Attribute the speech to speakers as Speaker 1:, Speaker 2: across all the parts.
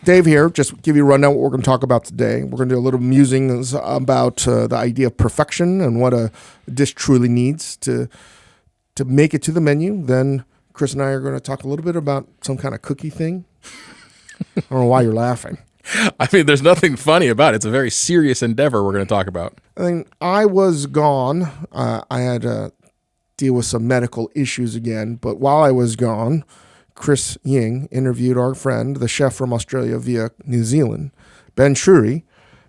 Speaker 1: Dave here, just give you a rundown what we're going to talk about today. We're going to do a little musings about the idea of perfection and what a dish truly needs to make it to the menu. Then Chris and I are going to talk a little bit about some kind of cookie thing. I don't know why you're laughing.
Speaker 2: I mean, there's nothing funny about it. It's a very serious endeavor we're going to talk about.
Speaker 1: I mean, I was gone. I had to deal with some medical issues again. But while I was gone, Chris Ying interviewed our friend, the chef from Australia via New Zealand, Ben Shewry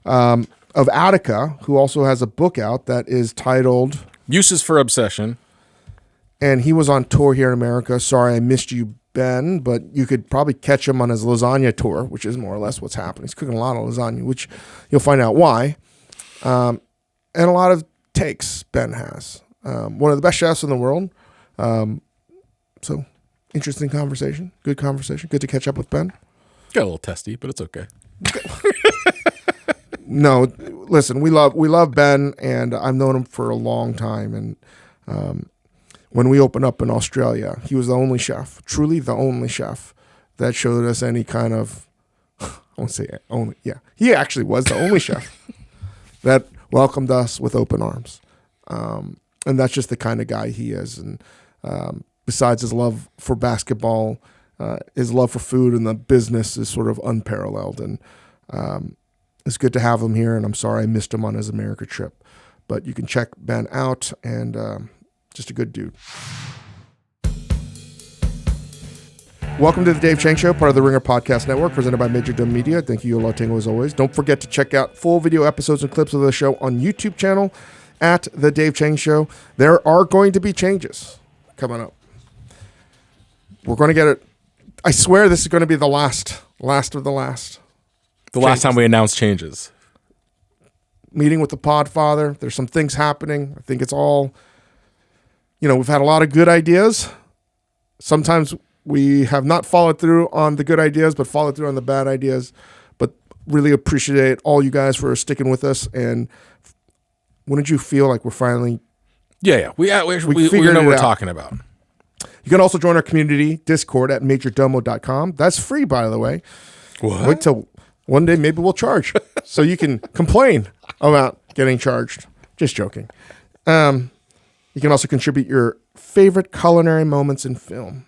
Speaker 1: of Attica, who also has a book out that is titled
Speaker 2: Uses for Obsession.
Speaker 1: And he was on tour here in America. Sorry I missed you, Ben, but you could probably catch him on his lasagna tour, which is more or less what's happening. He's cooking a lot of lasagna, which you'll find out why. And a lot of takes Ben has. One of the best chefs in the world. So interesting conversation. Good conversation. Good to catch up with Ben.
Speaker 2: Got a little testy, but it's okay.
Speaker 1: No, listen, we love Ben, and I've known him for a long time. And when we opened up in Australia, he was the only chef, truly the only chef that showed us any kind of, I won't say only, yeah. He actually was the only chef that welcomed us with open arms. And that's just the kind of guy he is. And besides his love for basketball, his love for food and the business is sort of unparalleled. And it's good to have him here. And I'm sorry I missed him on his America trip. But you can check Ben out, and just a good dude. Welcome to the Dave Chang Show, part of the Ringer Podcast Network, presented by Majordomo Media. Thank you, Yola Tango, as always. Don't forget to check out full video episodes and clips of the show on YouTube channel at The Dave Chang Show. There are going to be changes coming up. We're going to get it. I swear this is going to be the last of the last.
Speaker 2: The last time we announced changes.
Speaker 1: Meeting with the Podfather. There's some things happening. I think it's all, we've had a lot of good ideas. Sometimes we have not followed through on the good ideas, but followed through on the bad ideas. But really appreciate all you guys for sticking with us. And wouldn't you feel like we're finally...
Speaker 2: Yeah. We know what we're talking about.
Speaker 1: You can also join our community Discord at Majordomo.com. That's free, by the way.
Speaker 2: What?
Speaker 1: Wait till one day maybe we'll charge. So you can complain about getting charged. Just joking. You can also contribute your favorite culinary moments in film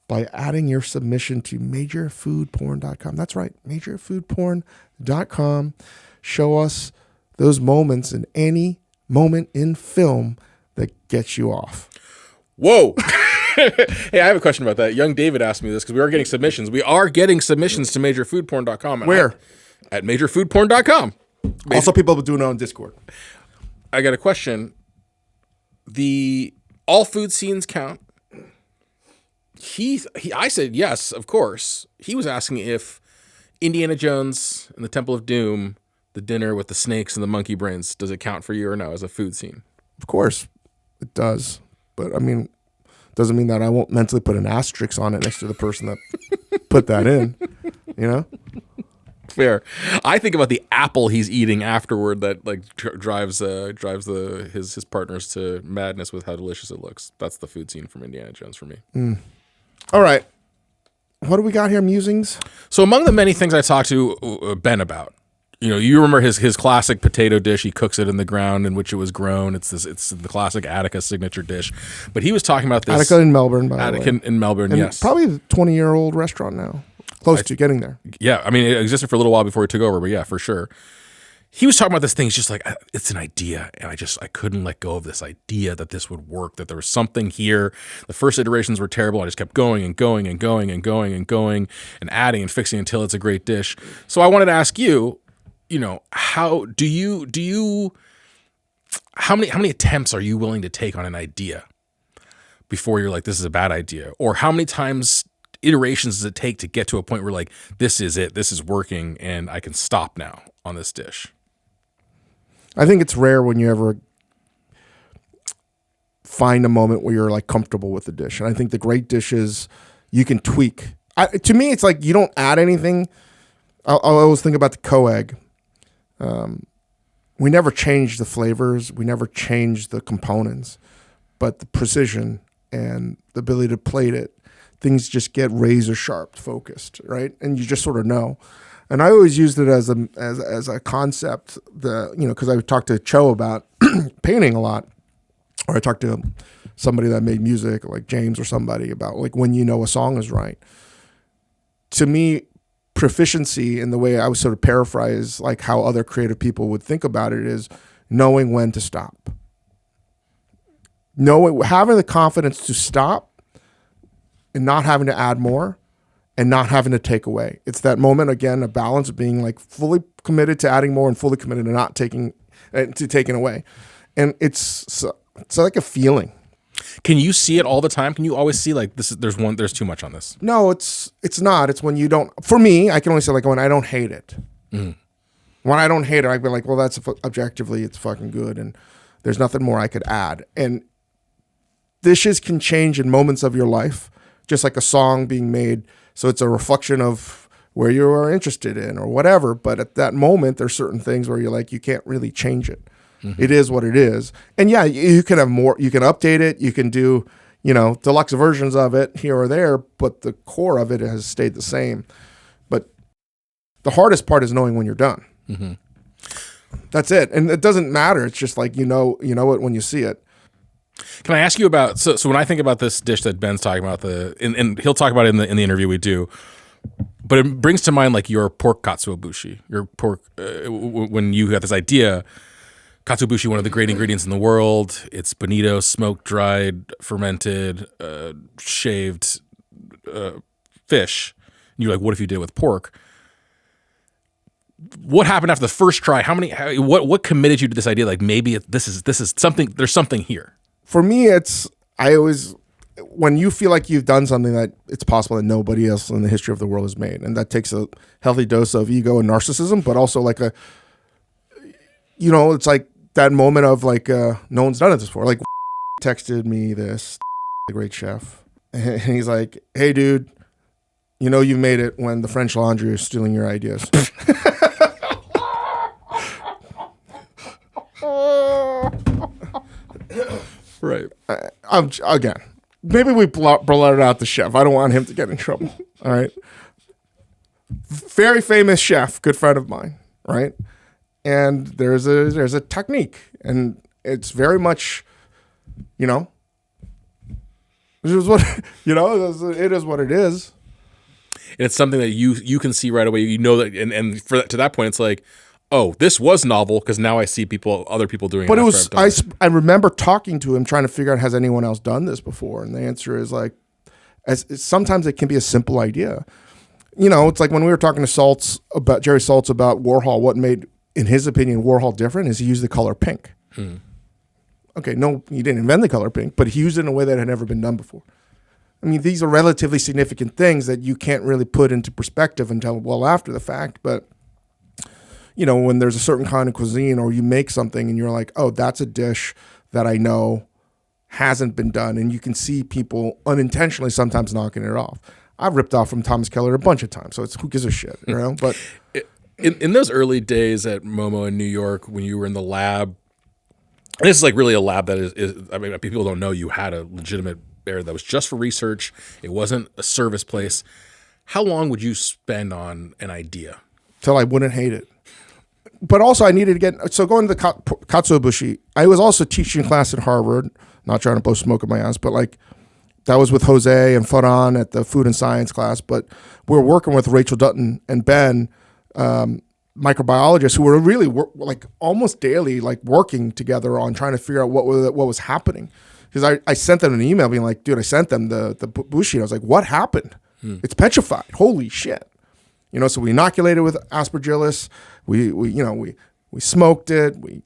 Speaker 1: by adding your submission to majorfoodporn.com. That's right, majorfoodporn.com. Show us those moments in any moment in film that gets you off.
Speaker 2: Whoa. Hey, I have a question about that. Young David asked me this because we are getting submissions. We are getting submissions to majorfoodporn.com.
Speaker 1: Where?
Speaker 2: At majorfoodporn.com.
Speaker 1: Also, people doing it on Discord.
Speaker 2: I got a question. All food scenes count. I said yes, of course. He was asking if Indiana Jones and the Temple of Doom, the dinner with the snakes and the monkey brains, does it count for you or no as a food scene?
Speaker 1: Of course, it does. But I mean, doesn't mean that I won't mentally put an asterisk on it next to the person that put that in.
Speaker 2: Fair. I think about the apple he's eating afterward that drives his partners to madness with how delicious it looks. That's the food scene from Indiana Jones for me.
Speaker 1: All right. What do we got here, Musings?
Speaker 2: So among the many things I talked to Ben about, you remember his classic potato dish. He cooks it in the ground in which it was grown. It's the classic Attica signature dish. But he was talking about this.
Speaker 1: Attica in Melbourne, by the way.
Speaker 2: Attica in Melbourne,
Speaker 1: and
Speaker 2: yes.
Speaker 1: Probably a 20-year-old restaurant now. Close to getting there.
Speaker 2: Yeah, I mean, it existed for a little while before he took over, but yeah, for sure. He was talking about this thing. He's just like, it's an idea, and I couldn't let go of this idea that this would work, that there was something here. The first iterations were terrible. I just kept going and going and going and going and going and adding and fixing until it's a great dish. So I wanted to ask you, how many attempts are you willing to take on an idea before you're like, this is a bad idea? Or how many iterations does it take to get to a point where like, this is it, this is working, and I can stop now on this dish?
Speaker 1: I think it's rare when you ever find a moment where you're like comfortable with the dish. And I think the great dishes you can tweak. To me, it's like you don't add anything. I'll always think about the co-egg. We never changed the flavors. We never changed the components. But the precision and the ability to plate it, things just get razor sharp focused, right? And you just sort of know. And I always used it as a concept because I would talk to Cho about painting a lot, or I talked to somebody that made music like James or somebody about like when you know a song is right. To me, proficiency in the way I would sort of paraphrase like how other creative people would think about it is knowing when to stop. Having the confidence to stop and not having to add more and not having to take away. It's that moment, again, a balance of being like fully committed to adding more and fully committed to not taking away. And it's like a feeling.
Speaker 2: Can you see it all the time? Can you always see like there's too much on this?
Speaker 1: No, it's not. It's when you don't, for me, I can only say like when I don't hate it. Mm. When I don't hate it, I'd be like, well, that's objectively, it's fucking good. And there's nothing more I could add. And dishes can change in moments of your life, just like a song being made. So it's a reflection of where you are interested in or whatever. But at that moment, there's certain things where you're like, you can't really change it. Mm-hmm. It is what it is. And yeah, you can have more, you can update it. You can do, deluxe versions of it here or there, but the core of it has stayed the same. But the hardest part is knowing when you're done. Mm-hmm. That's it. And it doesn't matter. It's just like, you know it when you see it.
Speaker 2: Can I ask you about, so when I think about this dish that Ben's talking about, and he'll talk about it in the interview we do, but it brings to mind like your pork katsuobushi, your pork, when you got this idea, katsuobushi, one of the great ingredients in the world, it's bonito, smoked, dried, fermented, shaved fish. And you're like, what if you did it with pork? What happened after the first try? What committed you to this idea? Like maybe this is something, there's something here.
Speaker 1: For me, when you feel like you've done something that it's possible that nobody else in the history of the world has made. And that takes a healthy dose of ego and narcissism, but also like it's like that moment of like, no one's done it before. Like texted me this, the great chef. And he's like, hey dude, you made it when the French Laundry is stealing your ideas.
Speaker 2: Right.
Speaker 1: Again, maybe we blurted out the chef. I don't want him to get in trouble. All right. Very famous chef, good friend of mine. Right. And there's a technique, and it's very much, it is what it is what it is.
Speaker 2: And it's something that you can see right away. That, and to that point, it's like, oh, this was novel because now I see other people doing it.
Speaker 1: But it was, I remember talking to him trying to figure out, has anyone else done this before? And the answer is like, sometimes it can be a simple idea. It's like when we were talking to Jerry Saltz about Warhol, what made, in his opinion, Warhol different is he used the color pink. Okay, no, he didn't invent the color pink, but he used it in a way that had never been done before. I mean, these are relatively significant things that you can't really put into perspective until well after the fact, but when there's a certain kind of cuisine or you make something and you're like, oh, that's a dish that I know hasn't been done. And you can see people unintentionally sometimes knocking it off. I've ripped off from Thomas Keller a bunch of times. So it's who gives a shit, But
Speaker 2: in those early days at Momo in New York, when you were in the lab, and this is like really a lab that is I mean, people don't know you had a legitimate area that was just for research. It wasn't a service place. How long would you spend on an idea?
Speaker 1: Till I wouldn't hate it. But also I needed to get, so going to the katsuobushi, I was also teaching class at Harvard, not trying to blow smoke at my ass, but like that was with Jose and Ferran at the food and science class. But we're working with Rachel Dutton and Ben, microbiologists who were really like almost daily, like working together on trying to figure out what was happening. Because I sent them an email being like, dude, I sent them the bushi. And I was like, what happened? It's petrified. Holy shit. So we inoculated with aspergillus. We smoked it. We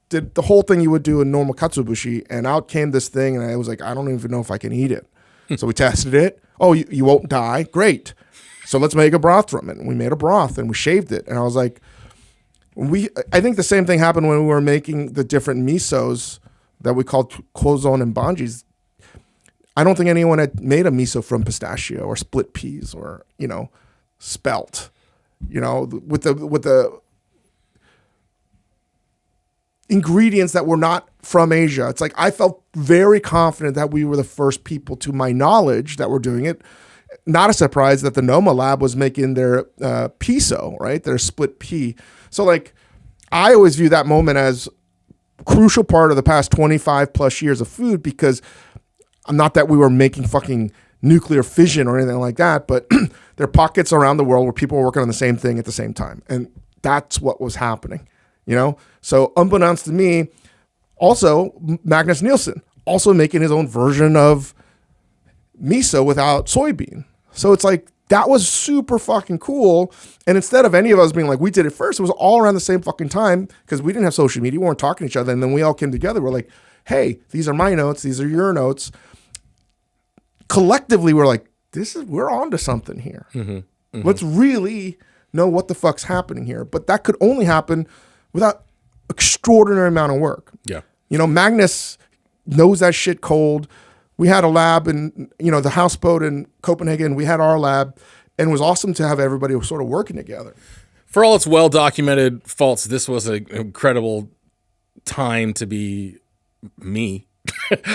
Speaker 1: did the whole thing you would do in normal katsuobushi, and out came this thing, and I was like, I don't even know if I can eat it. So we tested it. Oh, you won't die. Great. So let's make a broth from it. And we made a broth, and we shaved it. And I was like, I think the same thing happened when we were making the different misos that we called kozon and banjis. I don't think anyone had made a miso from pistachio or split peas or, spelt, with the ingredients that were not from Asia. It's like I felt very confident that we were the first people, to my knowledge, that were doing it. not a surprise that the Noma lab was making their piso, right? Their split pea. So like, I always view that moment as crucial part of the past 25 plus years of food, because not that we were making fucking nuclear fission or anything like that, but there are pockets around the world where people are working on the same thing at the same time. And that's what was happening, you know? So unbeknownst to me, also Magnus Nielsen, also making his own version of miso without soybean. So it's like, that was super fucking cool. And instead of any of us being like, we did it first, it was all around the same fucking time, because we didn't have social media. We weren't talking to each other. And then we all came together. We're like, hey, these are my notes. These are your notes. Collectively, we're like, we're on to something here. Let's really know what the fuck's happening here. But that could only happen without extraordinary amount of work.
Speaker 2: Yeah.
Speaker 1: You know, Magnus knows that shit cold. We had a lab in, you know, the houseboat in Copenhagen. We had our lab, and it was awesome to have everybody sort of working together.
Speaker 2: For all its well-documented faults, this was an incredible time to be me,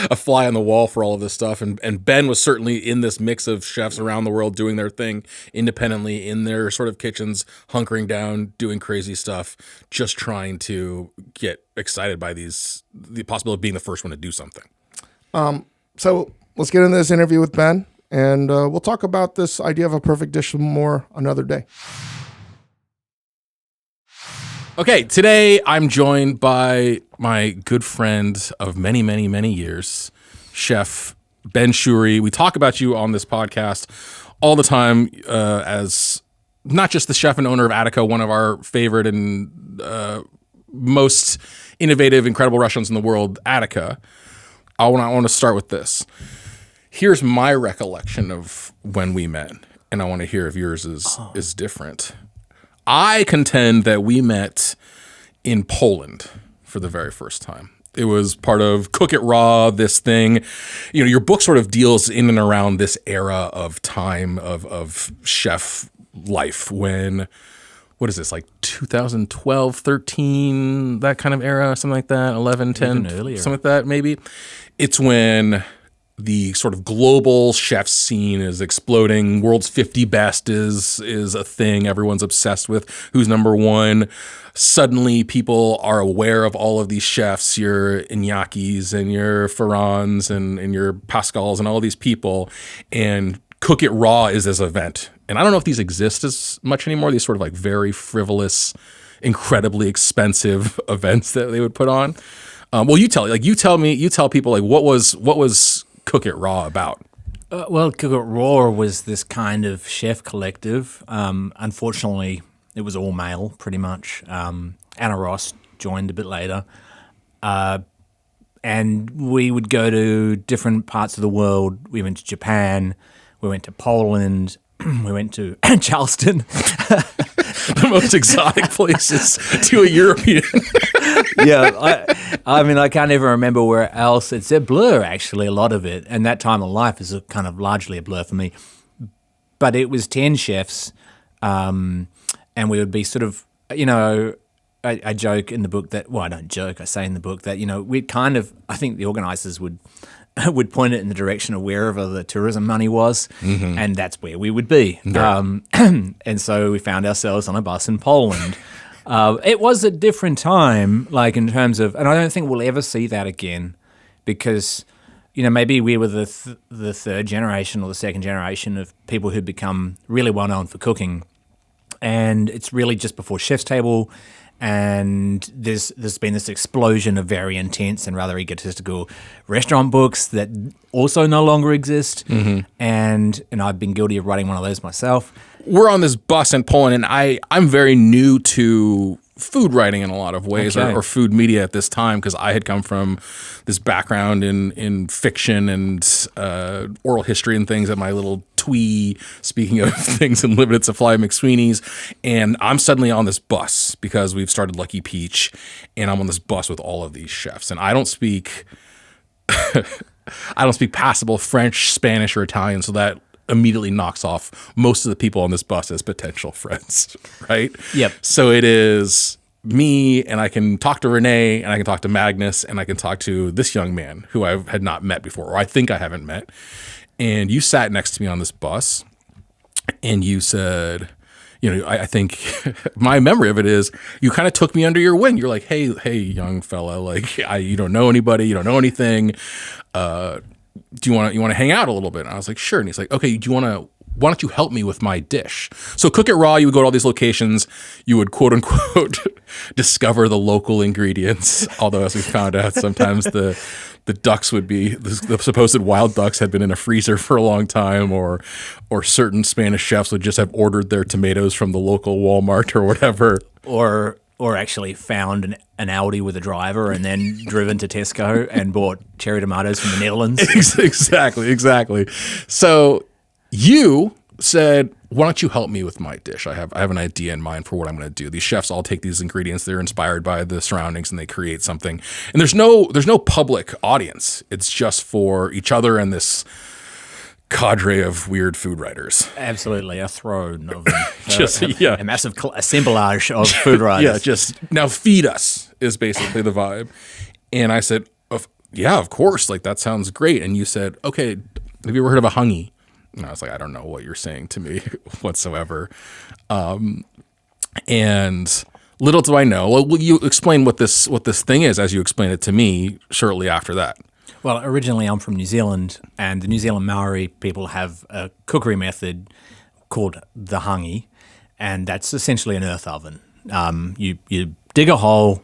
Speaker 2: a fly on the wall for all of this stuff. And Ben was certainly in this mix of chefs around the world doing their thing independently in their sort of kitchens, hunkering down, doing crazy stuff, just trying to get excited by the possibility of being the first one to do something.
Speaker 1: So let's get into this interview with Ben, and we'll talk about this idea of a perfect dish more another day.
Speaker 2: Okay, today I'm joined by my good friend of many, many, many years, Chef Ben Shewry. We talk about you on this podcast all the time as not just the chef and owner of Attica, one of our favorite and most innovative, incredible restaurants in the world, Attica. I want to start with this. Here's my recollection of when we met, and I want to hear if yours is different. I contend that we met in Poland for the very first time. It was part of Cook It Raw, this thing. You know, your book sort of deals in and around this era of time of chef life when, what is this, like 2012, 13, that kind of era, something like that, 11, 10,
Speaker 3: earlier.
Speaker 2: Something like that, maybe. It's when the sort of global chef scene is exploding. World's 50 best is a thing everyone's obsessed with. Who's number one? Suddenly people are aware of all of these chefs, your Iñakis and your Ferrans and your Pascals and all these people. And Cook It Raw is this event. And I don't know if these exist as much anymore, these sort of like very frivolous, incredibly expensive events that they would put on. Well, you tell people like what was Cook It Raw about?
Speaker 3: Well, Cook It Raw was this kind of chef collective. Unfortunately, it was all male, pretty much. Anna Ross joined a bit later. And we would go to different parts of the world. We went to Japan. We went to Poland. We went to Charleston.
Speaker 2: The most exotic places to a European.
Speaker 3: Yeah, I mean, I can't even remember where else. It's a blur, actually, a lot of it. And that time of life is kind of largely a blur for me. But it was 10 chefs, and we would be sort of, you know, I joke in the book that, well, I don't joke, I say in the book that, you know, we'd kind of, I think the organisers would point it in the direction of wherever the tourism money was, and that's where we would be.
Speaker 2: Yeah.
Speaker 3: And so we found ourselves on a bus in Poland. It was a different time, like in terms of, and I don't think we'll ever see that again, because, you know, maybe we were the third generation or the second generation of people who'd become really well known for cooking, and it's really just before Chef's Table. And there's been this explosion of very intense and rather egotistical restaurant books that also no longer exist. And I've been guilty of writing one of those myself.
Speaker 2: We're on this bus in Poland, and I'm very new to food writing in a lot of ways,
Speaker 3: Okay.
Speaker 2: or food media at this time, because I had come from this background in fiction and oral history and things at my little twee, speaking of things in limited supply McSweeney's, and I'm suddenly on this bus because we've started Lucky Peach, and I'm on this bus with all of these chefs, and I don't speak passable French, Spanish, or Italian, so that immediately knocks off most of the people on this bus as potential friends, right?
Speaker 3: Yep.
Speaker 2: So it is me, and I can talk to Renee, and I can talk to Magnus, and I can talk to this young man who I had not met before, or I think I haven't met. And you sat next to me on this bus, and you said, I think my memory of it is you kind of took me under your wing. You're like, hey, young fella, like you don't know anybody, you don't know anything. Do you want to hang out a little bit? And I was like, sure. And he's like, okay, why don't you help me with my dish? So Cook It Raw, you would go to all these locations, you would quote unquote discover the local ingredients. Although as we found out, sometimes the ducks would be, the supposed wild ducks had been in a freezer for a long time, or certain Spanish chefs would just have ordered their tomatoes from the local Walmart or whatever.
Speaker 3: Or actually found an Audi with a driver and then driven to Tesco and bought cherry tomatoes from the Netherlands.
Speaker 2: Exactly. So you said, why don't you help me with my dish? I have an idea in mind for what I'm going to do. These chefs all take these ingredients, they're inspired by the surroundings, and they create something. And there's no public audience. It's just for each other and this cadre of weird food writers.
Speaker 3: Absolutely, a throne of them.
Speaker 2: A
Speaker 3: massive assemblage of food writers.
Speaker 2: Yeah, just now feed us is basically the vibe. And I said, yeah, of course, like that sounds great. And you said, okay, have you ever heard of a hungy? And I was like, I don't know what you're saying to me whatsoever. And little do I know. Well, will you explain what this thing is as you explained it to me shortly after that?
Speaker 3: Well, originally I'm from New Zealand, and the New Zealand Maori people have a cookery method called the hangi, and that's essentially an earth oven. You dig a hole,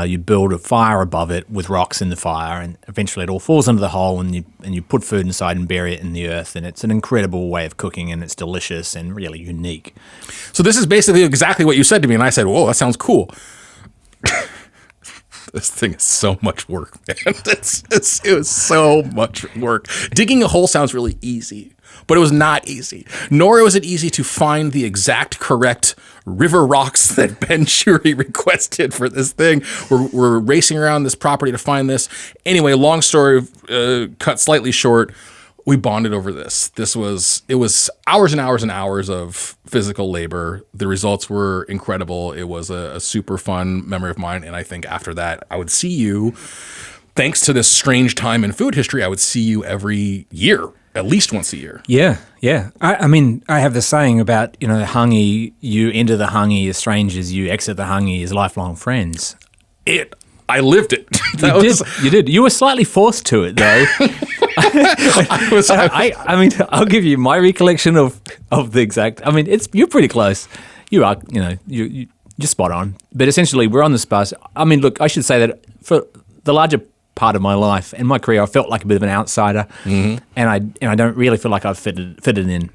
Speaker 3: you build a fire above it with rocks in the fire, and eventually it all falls into the hole, and you put food inside and bury it in the earth, and it's an incredible way of cooking, and it's delicious and really unique.
Speaker 2: So this is basically exactly what you said to me, and I said, whoa, that sounds cool. This thing is so much work, man. It was so much work. Digging a hole sounds really easy, but it was not easy. Nor was it easy to find the exact correct river rocks that Ben Shewry requested for this thing. We're racing around this property to find this. Anyway, long story cut slightly short, we bonded over this. It was hours and hours and hours of physical labor. The results were incredible. It was a super fun memory of mine. And I think after that, I would see you, thanks to this strange time in food history, I would see you every year, at least once a year.
Speaker 3: Yeah. I mean, I have the saying about, the hangi, you enter the hangi as strangers, you exit the hangi as lifelong friends.
Speaker 2: I lived it.
Speaker 3: You did. You were slightly forced to it, though. I mean, I'll give you my recollection of the exact. I mean, you're pretty close. You are, you're spot on. But essentially, we're on this bus. I mean, look, I should say that for the larger part of my life and my career, I felt like a bit of an outsider, and I don't really feel like I've fitted in.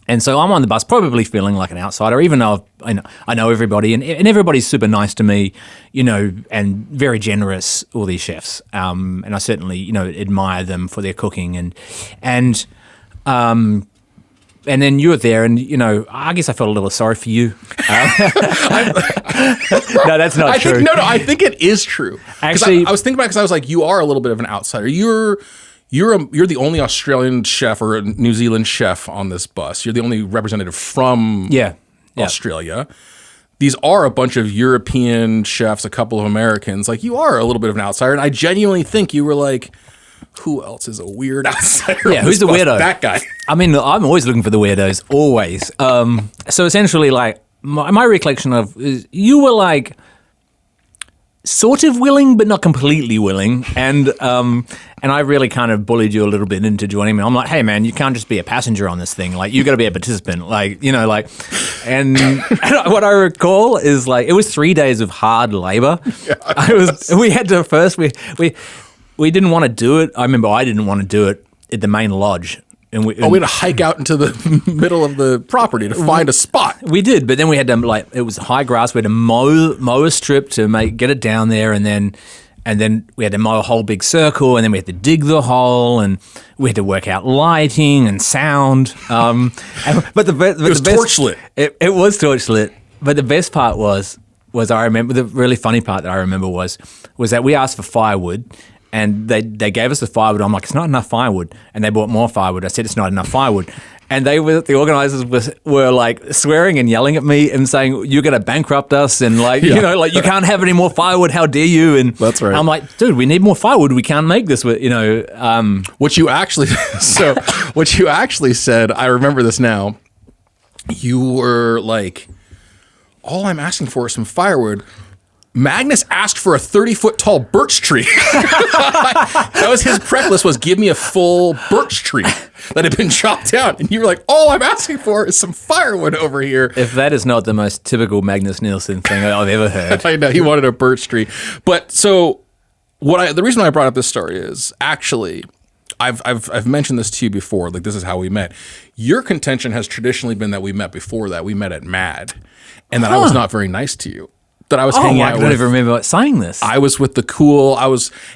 Speaker 3: And so I'm on the bus probably feeling like an outsider, even though I know everybody, and everybody's super nice to me, and very generous, all these chefs. And I certainly, admire them for their cooking. And then you were there, and, I guess I felt a little sorry for you. No, that's not true.
Speaker 2: I think it is true.
Speaker 3: Actually,
Speaker 2: I was thinking about it because I was like, you are a little bit of an outsider. You're the only Australian chef or a New Zealand chef on this bus. You're the only representative from Australia. These are a bunch of European chefs, a couple of Americans. Like, you are a little bit of an outsider. And I genuinely think you were like, who else is a weird outsider?
Speaker 3: Yeah, who's the weirdo?
Speaker 2: That guy.
Speaker 3: I mean, I'm always looking for the weirdos, always. So essentially, like, my recollection of is you were like sort of willing, but not completely willing. And I really kind of bullied you a little bit into joining me. I'm like, hey man, you can't just be a passenger on this thing. Like, you got to be a participant. Like, and what I recall is like, it was 3 days of hard labor. Yeah, we didn't want to do it. I remember I didn't want to do it at the main lodge. And we
Speaker 2: had to hike out into the middle of the property to find a spot.
Speaker 3: We did, but then we had to it was high grass. We had to mow a strip to get it down there, and then we had to mow a whole big circle, and then we had to dig the hole, and we had to work out lighting and sound. But it was
Speaker 2: torchlit.
Speaker 3: It was torchlit. But the best part was I remember the really funny part that I remember was that we asked for firewood. And they gave us the firewood. I'm like, it's not enough firewood. And they bought more firewood. I said, it's not enough firewood. And the organizers were like swearing and yelling at me and saying, you're going to bankrupt us. And you can't have any more firewood. How dare you? And
Speaker 2: that's right.
Speaker 3: I'm like, dude, we need more firewood. We can't make this with,
Speaker 2: What you actually said, I remember this now. you were like, all I'm asking for is some firewood. Magnus asked for a 30-foot tall birch tree. That was his prep list, was give me a full birch tree that had been chopped down. And you were like, all I'm asking for is some firewood over here.
Speaker 3: If that is not the most typical Magnus Nielsen thing I've ever heard.
Speaker 2: I know, he wanted a birch tree. But so the reason why I brought up this story is actually, I've mentioned this to you before, like this is how we met. Your contention has traditionally been that we met before that. We met at MAD. And that I was not very nice to you. That I was hanging out with.
Speaker 3: I don't even remember saying this.
Speaker 2: I was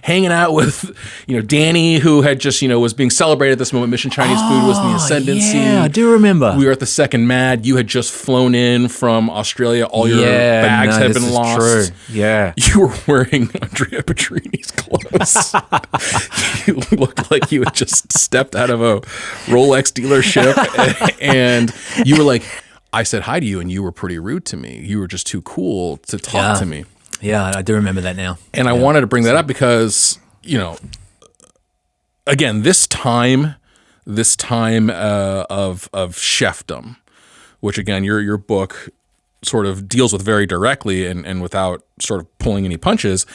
Speaker 2: hanging out with, Danny, who had just, was being celebrated at this moment. Mission Chinese Food was in the ascendancy.
Speaker 3: Yeah, I do remember.
Speaker 2: We were at the second MAD. You had just flown in from Australia. All your bags had been lost.
Speaker 3: True. Yeah.
Speaker 2: You were wearing Andrea Petrini's clothes. You looked like you had just stepped out of a Rolex dealership. And you were like, I said hi to you and you were pretty rude to me. You were just too cool to talk to me.
Speaker 3: Yeah, I do remember that now.
Speaker 2: And I wanted to bring that up because, again, this time of chefdom, which again, your book sort of deals with very directly and without sort of pulling any punches,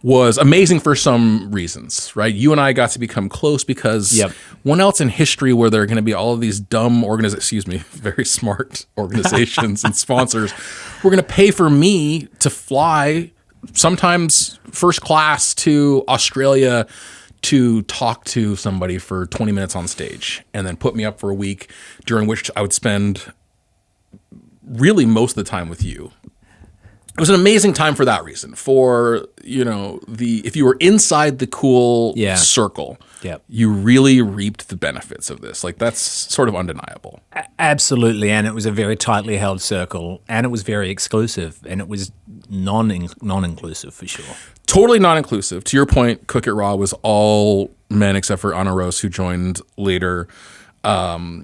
Speaker 2: was amazing for some reasons, right? You and I got to become close because when else in history were there going to be all of these dumb very smart organizations and sponsors were going to pay for me to fly sometimes first class to Australia to talk to somebody for 20 minutes on stage and then put me up for a week, during which I would spend really most of the time with you. It was an amazing time for that reason. For, if you were inside the cool circle, you really reaped the benefits of this. Like, that's sort of undeniable.
Speaker 3: Absolutely. And it was a very tightly held circle, and it was very exclusive, and it was non-inclusive for sure.
Speaker 2: Totally non-inclusive. To your point, Cook It Raw was all men except for Ana Rose, who joined later. We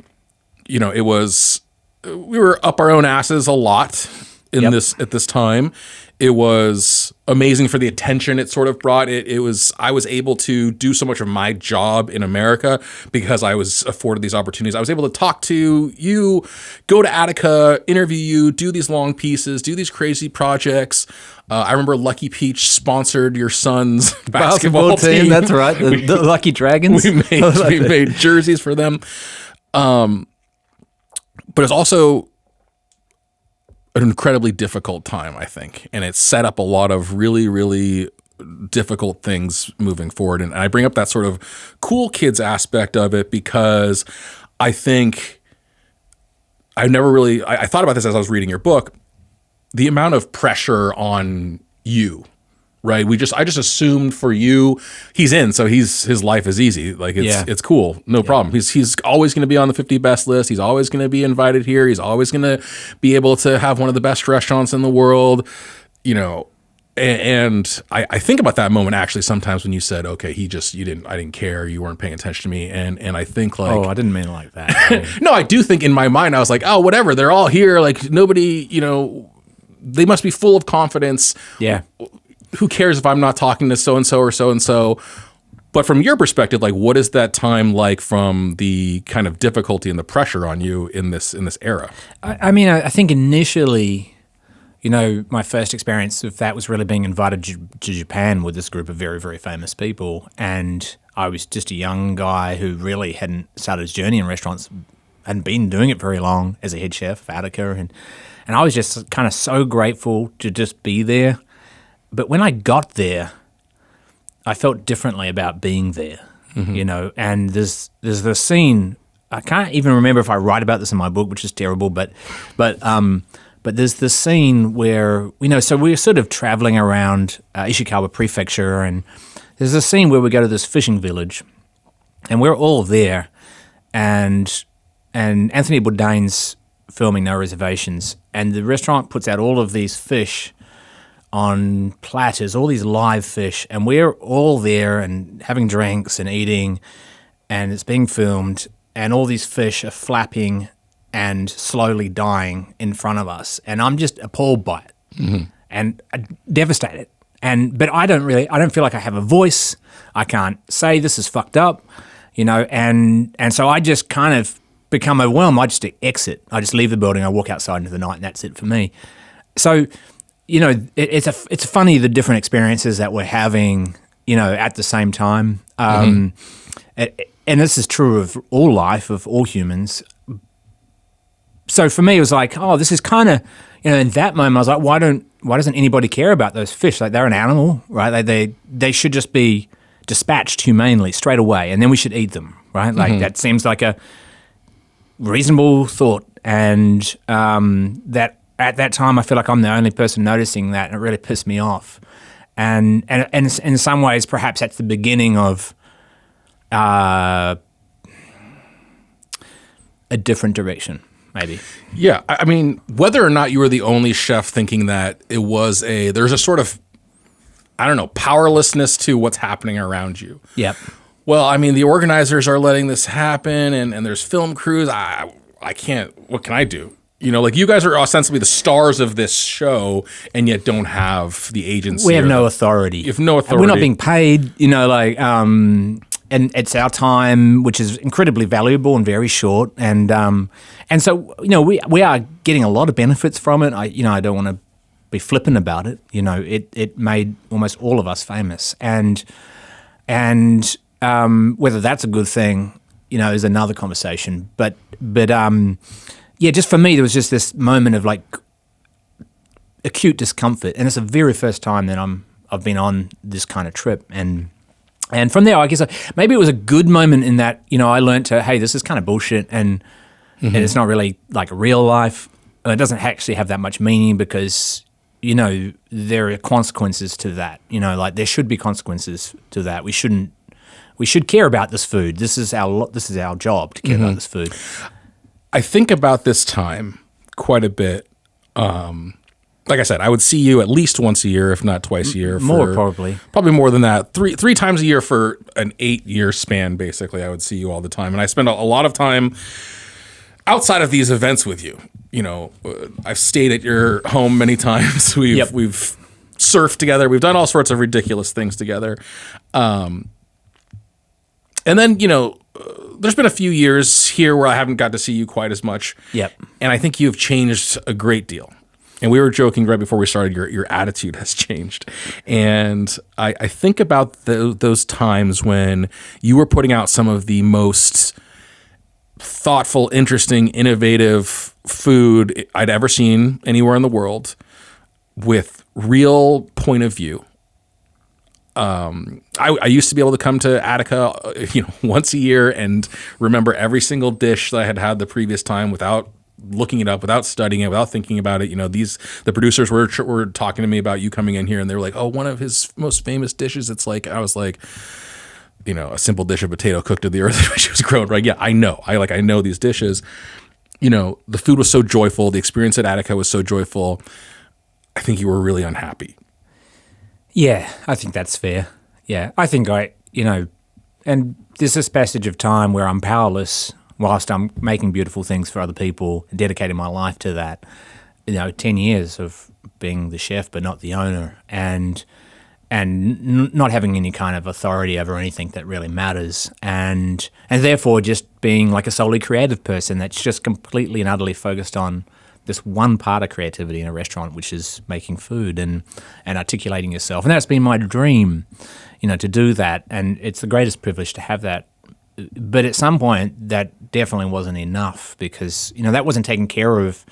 Speaker 2: were up our own asses a lot at this time. It was amazing for the attention it sort of brought. I was able to do so much of my job in America because I was afforded these opportunities. I was able to talk to you, go to Attica, interview you, do these long pieces, do these crazy projects. I remember Lucky Peach sponsored your son's basketball team.
Speaker 3: That's right. The Lucky Dragons.
Speaker 2: We made jerseys for them. But it's also an incredibly difficult time, I think. And it set up a lot of really, really difficult things moving forward. And I bring up that sort of cool kids aspect of it because I think I thought about this as I was reading your book, the amount of pressure on you, right? I just assumed for you, he's in, so his life is easy. Like it's cool, no problem. He's always going to be on the 50 best list. He's always going to be invited here. He's always going to be able to have one of the best restaurants in the world, And I think about that moment actually sometimes when you said, okay, I didn't care. You weren't paying attention to me. And I think like,
Speaker 3: I didn't mean it like that.
Speaker 2: No, I do think in my mind, I was like, oh, whatever. They're all here. Like nobody, they must be full of confidence.
Speaker 3: Yeah.
Speaker 2: Who cares if I'm not talking to so-and-so or so-and-so? But from your perspective, like, what is that time like from the kind of difficulty and the pressure on you in this era?
Speaker 3: I think initially, my first experience of that was really being invited to Japan with this group of very, very famous people. And I was just a young guy who really hadn't started his journey in restaurants, hadn't been doing it very long as a head chef of Attica. And I was just kind of so grateful to just be there. But when I got there, I felt differently about being there, and there's the scene, I can't even remember if I write about this in my book, which is terrible, but there's this scene where, so we're sort of traveling around Ishikawa Prefecture, and there's a scene where we go to this fishing village, and we're all there, and Anthony Bourdain's filming No Reservations, and the restaurant puts out all of these fish on platters, all these live fish, and we're all there and having drinks and eating, and it's being filmed, and all these fish are flapping and slowly dying in front of us, and I'm just appalled by it and devastated. But I don't feel like I have a voice. I can't say this is fucked up, and so I just kind of become overwhelmed, I just exit. I just leave the building. I walk outside into the night, and that's it for me. So, it's funny the different experiences that we're having, at the same time. And this is true of all life, of all humans. So for me, it was like, oh, this is kind of, in that moment, I was like, why doesn't anybody care about those fish? Like, they're an animal, right? They should just be dispatched humanely straight away, and then we should eat them, right? Like, that seems like a reasonable thought. And that at that time, I feel like I'm the only person noticing that, and it really pissed me off. And in some ways, perhaps that's the beginning of a different direction. Maybe.
Speaker 2: Yeah. I mean, whether or not you were the only chef thinking that there's a sort of, I don't know, powerlessness to what's happening around you.
Speaker 3: Yep.
Speaker 2: Well, I mean, the organizers are letting this happen and there's film crews. I can't, what can I do? Like, you guys are ostensibly the stars of this show and yet don't have the agency.
Speaker 3: We have no authority.
Speaker 2: You have no authority.
Speaker 3: And we're not being paid, and it's our time, which is incredibly valuable and very short. And so, we are getting a lot of benefits from it. I don't want to be flippant about it. It made almost all of us famous. And whether that's a good thing, is another conversation. But just for me, there was just this moment of like acute discomfort. And it's the very first time that I've been on this kind of trip. And from there, I guess maybe it was a good moment in that, I learned to, hey, this is kind of bullshit and it's not really like real life. It doesn't actually have that much meaning because, there are consequences to that. Like there should be consequences to that. We should care about this food. This is our job to care about this food.
Speaker 2: I think about this time quite a bit. Like I said, I would see you at least once a year, if not twice a year.
Speaker 3: More probably.
Speaker 2: Probably more than that. Three times a year for an 8-year span, basically. I would see you all the time. And I spend a lot of time outside of these events with you. I've stayed at your home many times. We've surfed together. We've done all sorts of ridiculous things together. And then, there's been a few years here where I haven't got to see you quite as much.
Speaker 3: Yep.
Speaker 2: And I think you've changed a great deal. And we were joking right before we started, your attitude has changed. And I think about those times when you were putting out some of the most thoughtful, interesting, innovative food I'd ever seen anywhere in the world with real point of view. I used to be able to come to Attica, once a year and remember every single dish that I had the previous time without looking it up, without studying it, without thinking about it. The producers were talking to me about you coming in here and they were like, oh, one of his most famous dishes. It's like, I was like, a simple dish of potato cooked to the earth when she was grown, right? Yeah, I know. I know these dishes. The food was so joyful. The experience at Attica was so joyful. I think you were really unhappy.
Speaker 3: Yeah, I think that's fair. Yeah, I think and there's this passage of time where I'm powerless whilst I'm making beautiful things for other people and dedicating my life to that. 10 years of being the chef but not the owner and not having any kind of authority over anything that really matters and therefore just being like a solely creative person that's just completely and utterly focused on this one part of creativity in a restaurant, which is making food and articulating yourself. And that's been my dream, to do that. And it's the greatest privilege to have that. But at some point, that definitely wasn't enough because, that wasn't taking care of,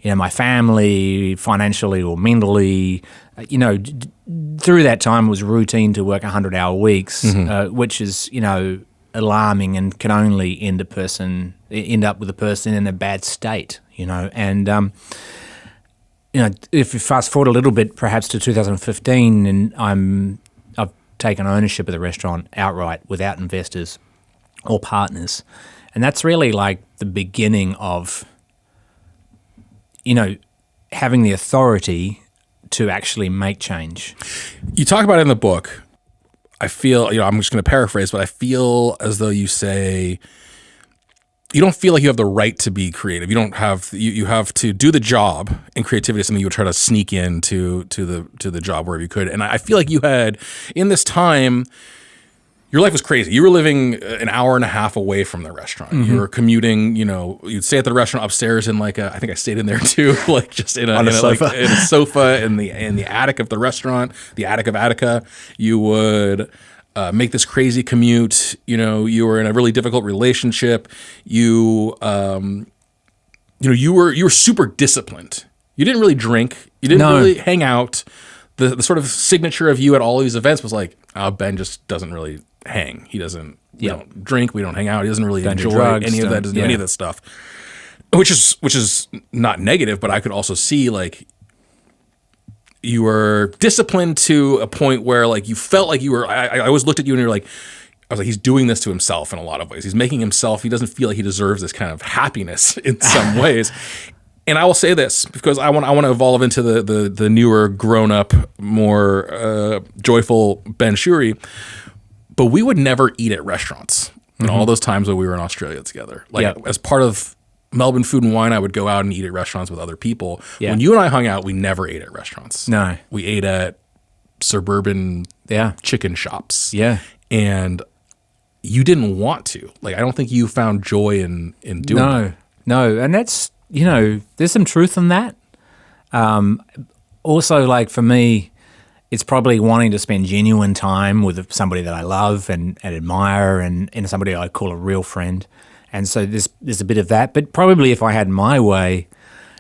Speaker 3: my family financially or mentally. Through that time, it was routine to work 100-hour weeks, which is, alarming and can only end up with a person in a bad state, and if you fast forward a little bit, perhaps to 2015, and I've taken ownership of the restaurant outright without investors or partners, and that's really like the beginning of, having the authority to actually make change.
Speaker 2: You talk about it in the book. I feel, I'm just going to paraphrase, but I feel as though you say you don't feel like you have the right to be creative. You don't have you have to do the job, and creativity is something you would try to sneak into to the job wherever you could. And I feel like you had in this time, your life was crazy. You were living an hour and a half away from the restaurant. You were commuting, you'd stay at the restaurant upstairs in I think I stayed in there too, like just in a sofa in the attic of the restaurant, the attic of Attica. You would make this crazy commute. You were in a really difficult relationship. You were super disciplined. You didn't really drink. You didn't really hang out. The sort of signature of you at all these events was like, Ben just doesn't really hang. He doesn't. We don't drink. We don't hang out. He doesn't really enjoy drugs, any of that. Doesn't do any of that stuff. Which is not negative, but I could also see you were disciplined to a point where you felt like you were. I always looked at you and you're like, I was like, he's doing this to himself in a lot of ways. He's making himself. He doesn't feel like he deserves this kind of happiness in some ways. And I will say this because I want to evolve into the newer, grown up, more joyful Ben Shewry. But we would never eat at restaurants in all those times when we were in Australia together. As part of Melbourne Food and Wine, I would go out and eat at restaurants with other people. Yeah. When you and I hung out, we never ate at restaurants.
Speaker 3: No,
Speaker 2: we ate at suburban chicken shops.
Speaker 3: Yeah,
Speaker 2: and you didn't want to. I don't think you found joy in doing that.
Speaker 3: No, and that's. There's some truth in that. Also, for me, it's probably wanting to spend genuine time with somebody that I love and admire and somebody I call a real friend. And so there's a bit of that. But probably if I had my way,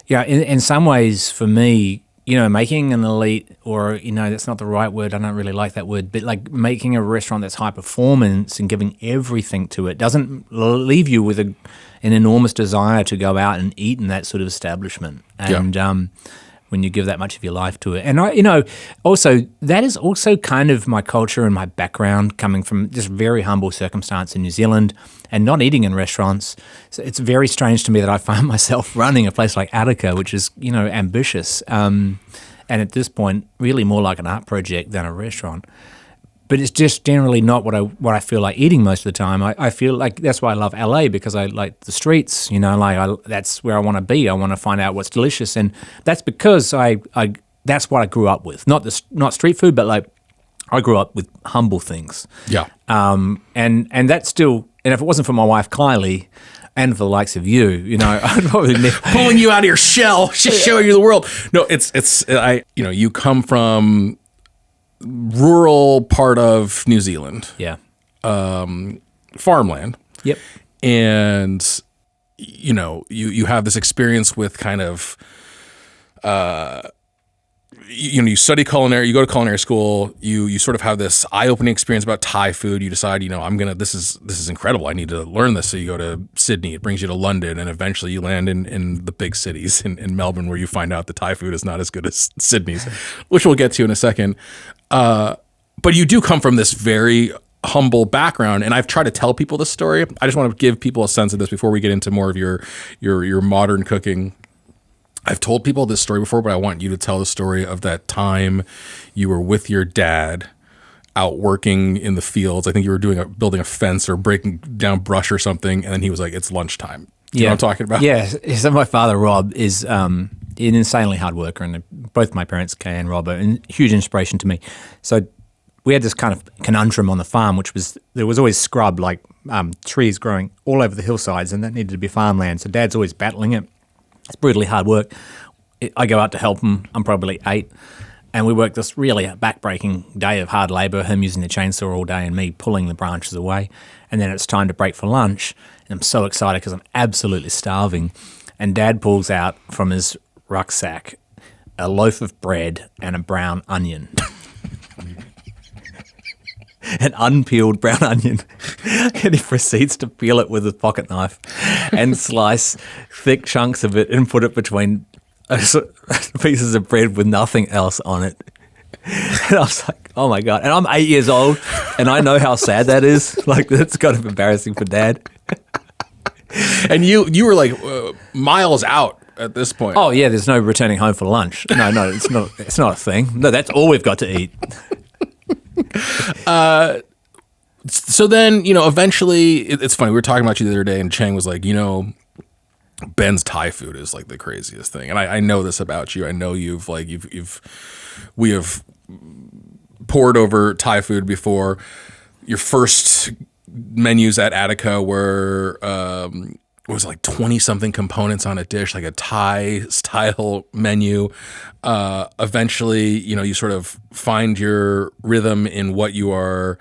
Speaker 3: in some ways for me, making an elite or, that's not the right word. I don't really like that word. But making a restaurant that's high performance and giving everything to it doesn't leave you with an enormous desire to go out and eat in that sort of establishment. And when you give that much of your life to it. And, also that is also kind of my culture and my background coming from just very humble circumstance in New Zealand and not eating in restaurants. So it's very strange to me that I find myself running a place like Attica, which is, ambitious. And at this point, really more like an art project than a restaurant. But it's just generally not what I feel like eating most of the time. I feel like that's why I love LA, because I like the streets. That's where I want to be. I want to find out what's delicious, and that's because that's what I grew up with. Not street food, but I grew up with humble things.
Speaker 2: Yeah.
Speaker 3: And that's still. And if it wasn't for my wife Kylie, and for the likes of you, I'd probably never
Speaker 2: pulling you out of your shell, just showing you the world. No, you come from rural part of New Zealand.
Speaker 3: Yeah.
Speaker 2: Farmland.
Speaker 3: Yep.
Speaker 2: And you have this experience with kind of you study culinary, you go to culinary school, you sort of have this eye-opening experience about Thai food. You decide, this is incredible. I need to learn this. So you go to Sydney, it brings you to London, and eventually you land in the big cities in Melbourne, where you find out the Thai food is not as good as Sydney's, which we'll get to in a second. But you do come from this very humble background, and I've tried to tell people this story. I just want to give people a sense of this before we get into more of your modern cooking. I've told people this story before, but I want you to tell the story of that time you were with your dad out working in the fields. I think you were building a fence or breaking down brush or something, and then he was like, "It's lunchtime." Do you know what I'm talking about?
Speaker 3: Yeah. So my father, Rob, is an insanely hard worker, and both my parents, Kay and Rob, are a huge inspiration to me. So we had this kind of conundrum on the farm, which was there was always scrub, trees growing all over the hillsides, and that needed to be farmland. So Dad's always battling it. It's brutally hard work. I go out to help him. I'm probably 8. And we work this really back-breaking day of hard labour, him using the chainsaw all day and me pulling the branches away. And then it's time to break for lunch. And I'm so excited because I'm absolutely starving. And Dad pulls out from his rucksack a loaf of bread and a brown onion. An unpeeled brown onion, and he proceeds to peel it with his pocket knife and slice thick chunks of it and put it between pieces of bread with nothing else on it. And I was like, oh my God. And I'm 8 years old, and I know how sad that is. That's kind of embarrassing for Dad.
Speaker 2: And you were miles out at this point.
Speaker 3: Oh yeah, there's no returning home for lunch. No, it's not a thing. No, that's all we've got to eat.
Speaker 2: So then, eventually it's funny. We were talking about you the other day, and Chang was like, Ben's Thai food is the craziest thing. And I know this about you. I know we have poured over Thai food before. your first menus at Attica were it was like 20 something components on a dish, like a Thai style menu. Eventually, you sort of find your rhythm in what you are,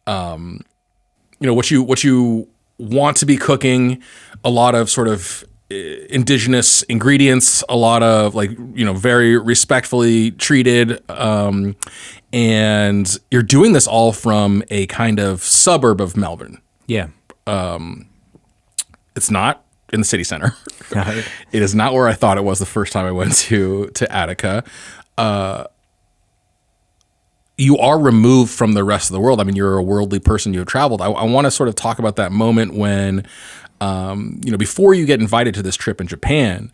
Speaker 2: what you want to be cooking. A lot of sort of indigenous ingredients, a lot of very respectfully treated. And you're doing this all from a kind of suburb of Melbourne.
Speaker 3: Yeah.
Speaker 2: It's not in the city center. It is not where I thought it was the first time I went to Attica. You are removed from the rest of the world. I mean, you're a worldly person. You have traveled. I want to sort of talk about that moment when, before you get invited to this trip in Japan,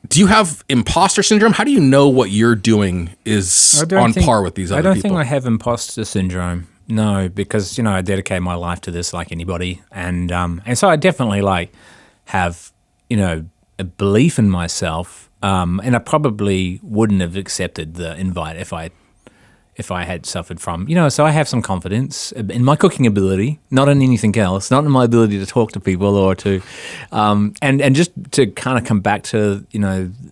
Speaker 2: do you have imposter syndrome? How do you know what you're doing is on par with these other people?
Speaker 3: I don't think I have imposter syndrome. No, because I dedicate my life to this like anybody, and so I definitely have a belief in myself, and I probably wouldn't have accepted the invite if I had suffered from So I have some confidence in my cooking ability, not in anything else, not in my ability to talk to people or to, and just to kind of come back to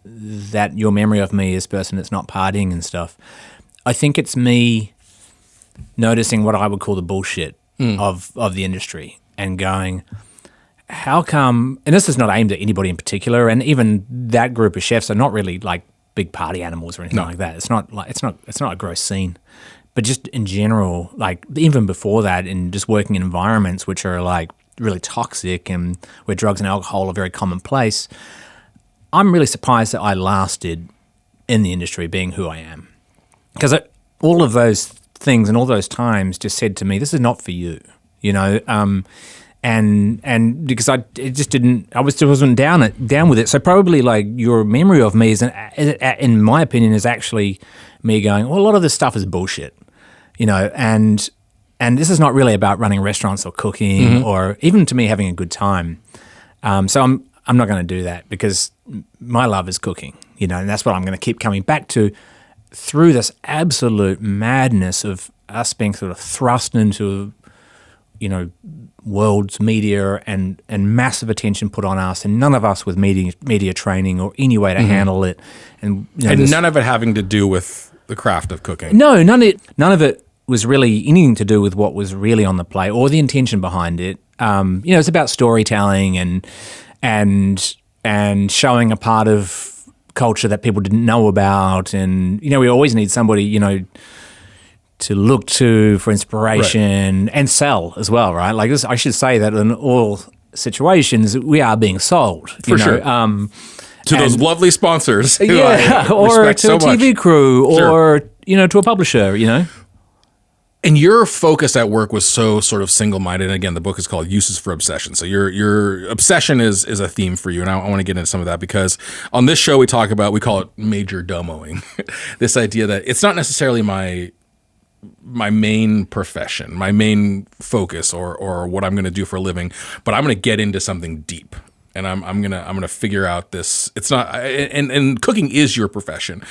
Speaker 3: that your memory of me as a person that's not partying and stuff. I think it's me noticing what I would call the bullshit of the industry and going, how come, and this is not aimed at anybody in particular, and even that group of chefs are not really like big party animals or anything like that. It's not a gross scene. But just in general, like even before that, in just working in environments which are like really toxic and where drugs and alcohol are very commonplace, I'm really surprised that I lasted in the industry being who I am. Because all of those things and all those times just said to me, this is not for you, and because I wasn't down with it. So probably like your memory of me is, in my opinion, is actually me going, well, a lot of this stuff is bullshit, and this is not really about running restaurants or cooking or even to me having a good time. So I'm not going to do that because my love is cooking, and that's what I'm going to keep coming back to through this absolute madness of us being sort of thrust into, world's media and massive attention put on us, and none of us with media training or any way to handle it, and
Speaker 2: none of it having to do with the craft of cooking.
Speaker 3: No, none of it was really anything to do with what was really on the plate or the intention behind it. It's about storytelling and showing a part of culture that people didn't know about, and we always need somebody to look to for inspiration and sell as well, right? Like this, I should say that in all situations we are being sold
Speaker 2: for sure to those lovely sponsors,
Speaker 3: or to a TV crew, or to a publisher,
Speaker 2: And your focus at work was so sort of single-minded. And again, the book is called Uses for Obsession. So your obsession is a theme for you. And I want to get into some of that because on this show we call it Majordomoing. This idea that it's not necessarily my main profession, my main focus or what I'm going to do for a living, but I'm going to get into something deep. And I'm gonna figure out this. It's not, and cooking is your profession,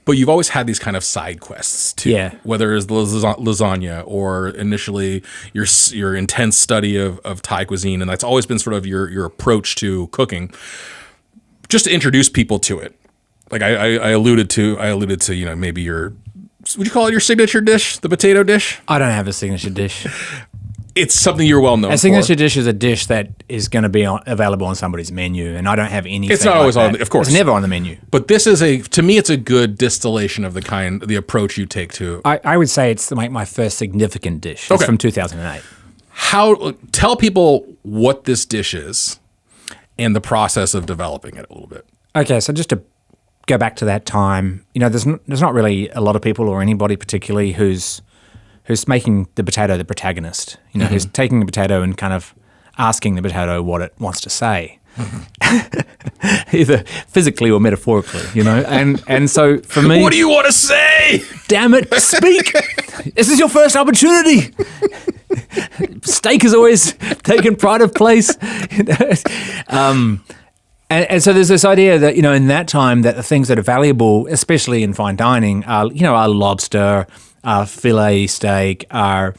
Speaker 2: but you've always had these kind of side quests too.
Speaker 3: Yeah.
Speaker 2: Whether it's the lasagna or initially your intense study of Thai cuisine, and that's always been sort of your approach to cooking. Just to introduce people to it, like I alluded to, maybe your, would you call it your signature dish, the potato dish?
Speaker 3: I don't have a signature dish.
Speaker 2: It's something you're well known for.
Speaker 3: A signature dish is a dish that is going to be available on somebody's menu, and I don't have anything.
Speaker 2: It's not always on, of course.
Speaker 3: It's never on the menu.
Speaker 2: But this is to me, it's a good distillation of the approach you take to.
Speaker 3: I would say it's my first significant dish. It's from 2008.
Speaker 2: Tell people what this dish is and the process of developing it a little bit.
Speaker 3: Okay, so just to go back to that time, there's not really a lot of people or anybody particularly who's making the potato the protagonist, who's taking the potato and kind of asking the potato what it wants to say, either physically or metaphorically, and so for me...
Speaker 2: What do you want to say?
Speaker 3: Damn it, speak! This is your first opportunity! Steak has always taken pride of place. And so there's this idea that, in that time that the things that are valuable, especially in fine dining, are lobster, our filet steak, our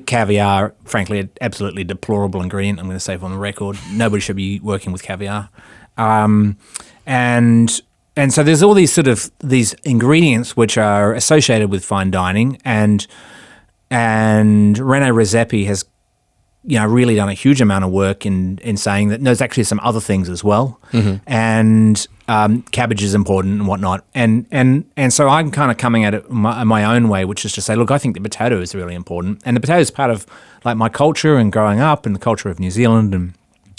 Speaker 3: caviar, frankly, absolutely deplorable ingredient. I'm going to say on the record, nobody should be working with caviar. And so there's all these ingredients which are associated with fine dining, and Rene Redzepi has really done a huge amount of work in saying that there's actually some other things as well, and cabbage is important and whatnot, and so I'm kind of coming at it my own way, which is to say, look, I think the potato is really important, and the potato is part of like my culture and growing up and the culture of New Zealand and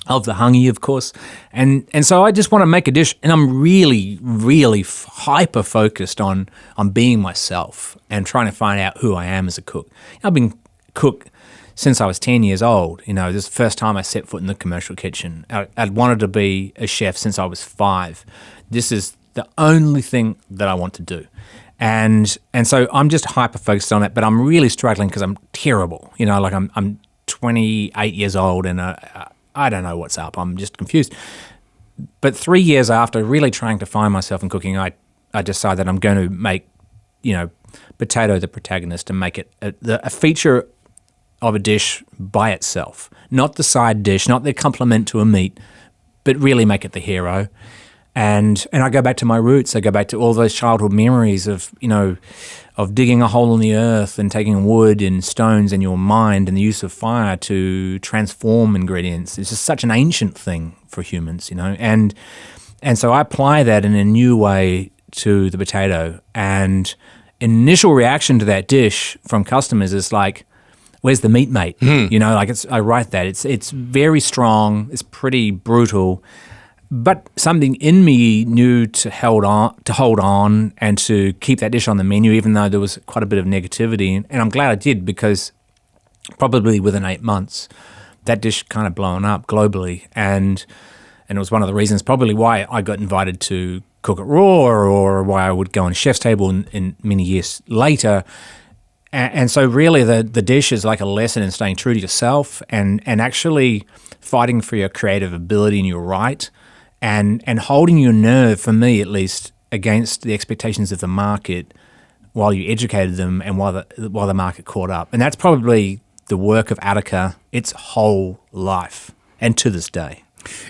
Speaker 3: of the hangi, of course, and so I just want to make a dish, and I'm really, really hyper focused on being myself and trying to find out who I am as a cook. I've been cook since I was 10 years old. This is the first time I set foot in the commercial kitchen. I'd wanted to be a chef since I was 5. This is the only thing that I want to do. And so I'm just hyper focused on it, but I'm really struggling because I'm terrible. Like I'm 28 years old and I don't know what's up. I'm just confused. But 3 years after really trying to find myself in cooking, I decided that I'm going to make, potato the protagonist and make it a feature of a dish by itself. Not the side dish, not the complement to a meat, but really make it the hero. And I go back to my roots. I go back to all those childhood memories of digging a hole in the earth and taking wood and stones in your mind and the use of fire to transform ingredients. It's just such an ancient thing for humans, And so I apply that in a new way to the potato. And initial reaction to that dish from customers is like, where's the meat, mate? I write that. It's very strong. It's pretty brutal. But something in me knew to hold on and to keep that dish on the menu, even though there was quite a bit of negativity. And I'm glad I did, because probably within 8 months, that dish kind of blown up globally. And it was one of the reasons probably why I got invited to cook at Raw, or why I would go on Chef's Table in many years later. And so really the dish is like a lesson in staying true to yourself and actually fighting for your creative ability and your right. And holding your nerve, for me at least, against the expectations of the market while you educated them and while the market caught up. And that's probably the work of Attica its whole life, and to this day.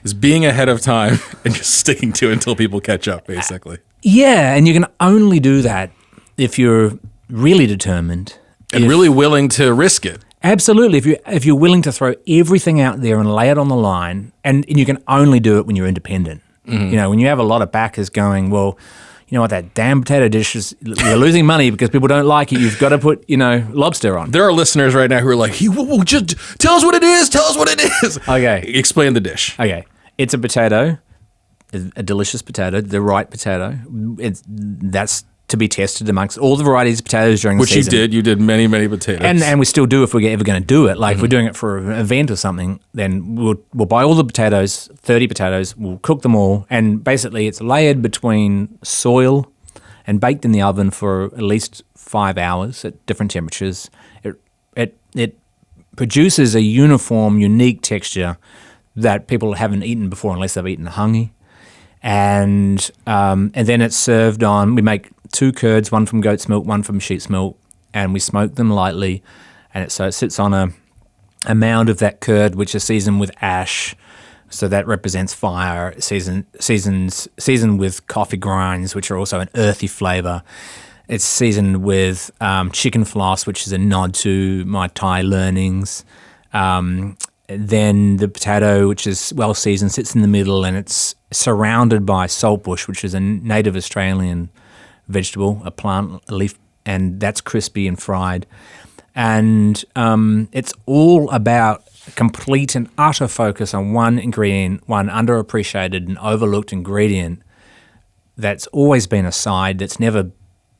Speaker 2: Is being ahead of time and just sticking to it until people catch up, basically.
Speaker 3: Yeah, and you can only do that if you're really determined.
Speaker 2: And really willing to risk it.
Speaker 3: Absolutely. If you're willing to throw everything out there and lay it on the line, and you can only do it when you're independent. When you have a lot of backers going, well, you know what, that damn potato dish is, you're losing money because people don't like it. You've got to put, lobster on.
Speaker 2: There are listeners right now who are like, just tell us what it is. Tell us what it is.
Speaker 3: Okay.
Speaker 2: Explain the dish.
Speaker 3: Okay. It's a potato, a delicious potato, the right potato. That's to be tested amongst all the varieties of potatoes during the season.
Speaker 2: Which you did. You did many, many potatoes.
Speaker 3: And we still do if we're ever going to do it. Like if we're doing it for an event or something, then we'll buy all the potatoes, 30 potatoes, we'll cook them all, and basically it's layered between soil and baked in the oven for at least 5 hours at different temperatures. It produces a uniform, unique texture that people haven't eaten before unless they've eaten hangi. And then it's served on, we make 2 curds, one from goat's milk, one from sheep's milk, and we smoke them lightly. And so it sits on a mound of that curd, which is seasoned with ash. So that represents fire, seasoned with coffee grinds, which are also an earthy flavor. It's seasoned with chicken floss, which is a nod to my Thai learnings. Then the potato, which is well seasoned, sits in the middle, and it's surrounded by saltbush, which is a native Australian vegetable, a plant, a leaf, and that's crispy and fried. And it's all about complete and utter focus on one ingredient, one underappreciated and overlooked ingredient that's always been a side, that's never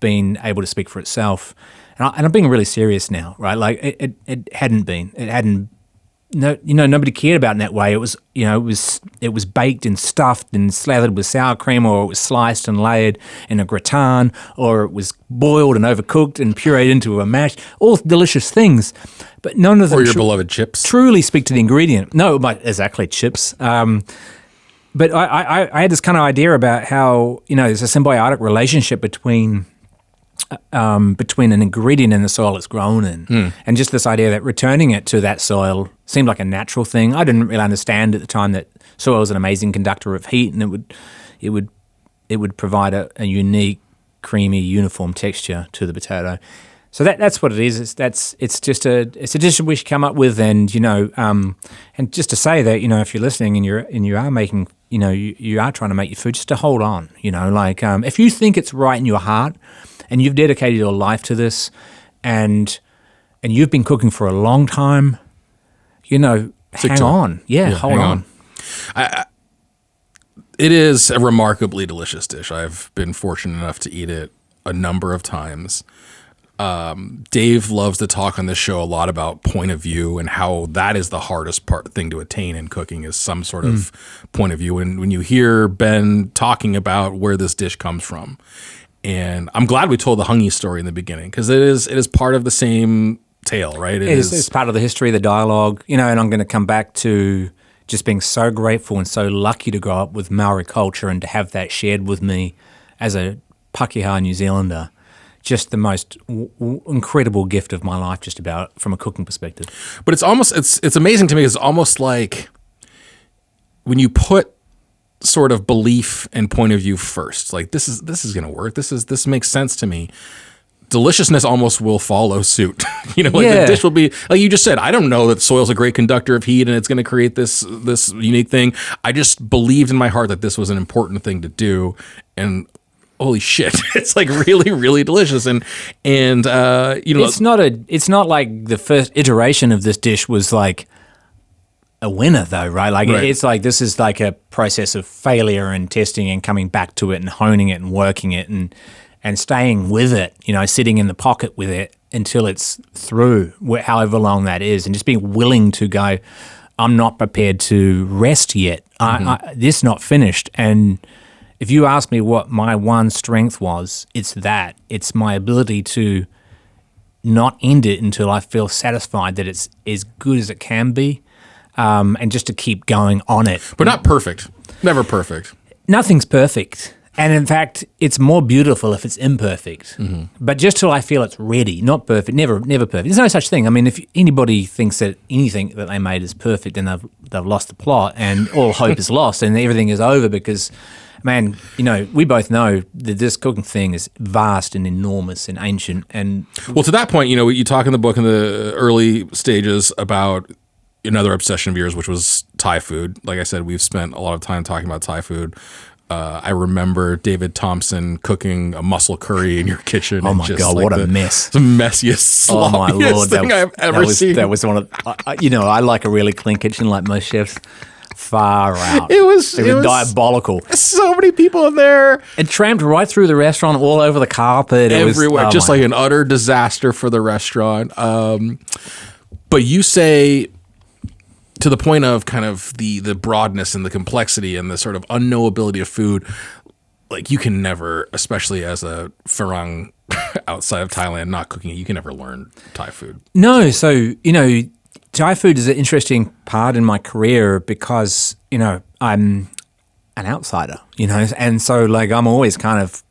Speaker 3: been able to speak for itself. And I'm being really serious now, right? Like it hadn't been. It hadn't. No, nobody cared about it in that way. It was, it was baked and stuffed and slathered with sour cream, or it was sliced and layered in a gratin, or it was boiled and overcooked and pureed into a mash. All delicious things, but none of them.
Speaker 2: Or your beloved chips.
Speaker 3: Truly speak to the ingredient. No, but exactly chips. But I had this kind of idea about how there's a symbiotic relationship between between an ingredient and the soil it's grown in. And just this idea that returning it to that soil seemed like a natural thing. I didn't really understand at the time that soil is an amazing conductor of heat, and it would provide a unique, creamy, uniform texture to the potato. So that's what it is. It's just a dish we should come up with, and and just to say that if you're listening and you are making you are trying to make your food, just to hold on. If you think it's right in your heart, and you've dedicated your life to this, and you've been cooking for a long time, hang on, hold on.
Speaker 2: It is a remarkably delicious dish. I've been fortunate enough to eat it a number of times. Dave loves to talk on this show a lot about point of view and how that is the hardest thing to attain in cooking is some sort of point of view. And when you hear Ben talking about where this dish comes from, and I'm glad we told the Hungy story in the beginning because it is part of the same tale, right?
Speaker 3: It's part of the history, the dialogue, and I'm going to come back to just being so grateful and so lucky to grow up with Maori culture and to have that shared with me as a Pakeha New Zealander. Just the most incredible gift of my life, just about from a cooking perspective.
Speaker 2: But it's amazing to me. It's almost like when you put sort of belief and point of view first, like this is going to work. This makes sense to me. Deliciousness almost will follow suit. The dish will be like you just said. I don't know that soil's a great conductor of heat and it's going to create this unique thing. I just believed in my heart that this was an important thing to do, and holy shit, it's like really, really delicious. And it's not like the first iteration of this dish was like a winner though, right? Like It's like this is like a process of failure and testing and coming back to it and honing it and working it and staying with it, sitting in the pocket with it until it's through, however long that is, and just being willing to go, I'm not prepared to rest yet. This not finished. And if you ask me what my one strength was, it's that. It's my ability to not end it until I feel satisfied that it's as good as it can be, and just to keep going on it. But not perfect. Never perfect.
Speaker 3: Nothing's perfect. And in fact, it's more beautiful if it's imperfect. But just till I feel it's ready, not perfect, never perfect. There's no such thing. I mean, if anybody thinks that anything that they made is perfect, then they've lost the plot and all hope is lost and everything is over because, man, we both know that this cooking thing is vast and enormous and ancient. And
Speaker 2: well, to that point, you talk in the book in the early stages about another obsession of yours, which was Thai food. Like I said, we've spent a lot of time talking about Thai food. I remember David Thompson cooking a mussel curry in your kitchen.
Speaker 3: Oh my God, what a mess.
Speaker 2: The messiest, sloppiest
Speaker 3: oh my Lord,
Speaker 2: thing I've ever seen.
Speaker 3: That was one of, I like a really clean kitchen like most chefs. Far out.
Speaker 2: It was
Speaker 3: diabolical.
Speaker 2: So many people in there.
Speaker 3: It tramped right through the restaurant, all over the carpet.
Speaker 2: Everywhere. Just like an utter disaster for the restaurant. But you say, to the point of kind of the broadness and the complexity and the sort of unknowability of food, like you can never, especially as a Farang outside of Thailand, not cooking it, you can never learn Thai food.
Speaker 3: No, so, Thai food is an interesting part in my career because, I'm an outsider, and so like I'm always kind of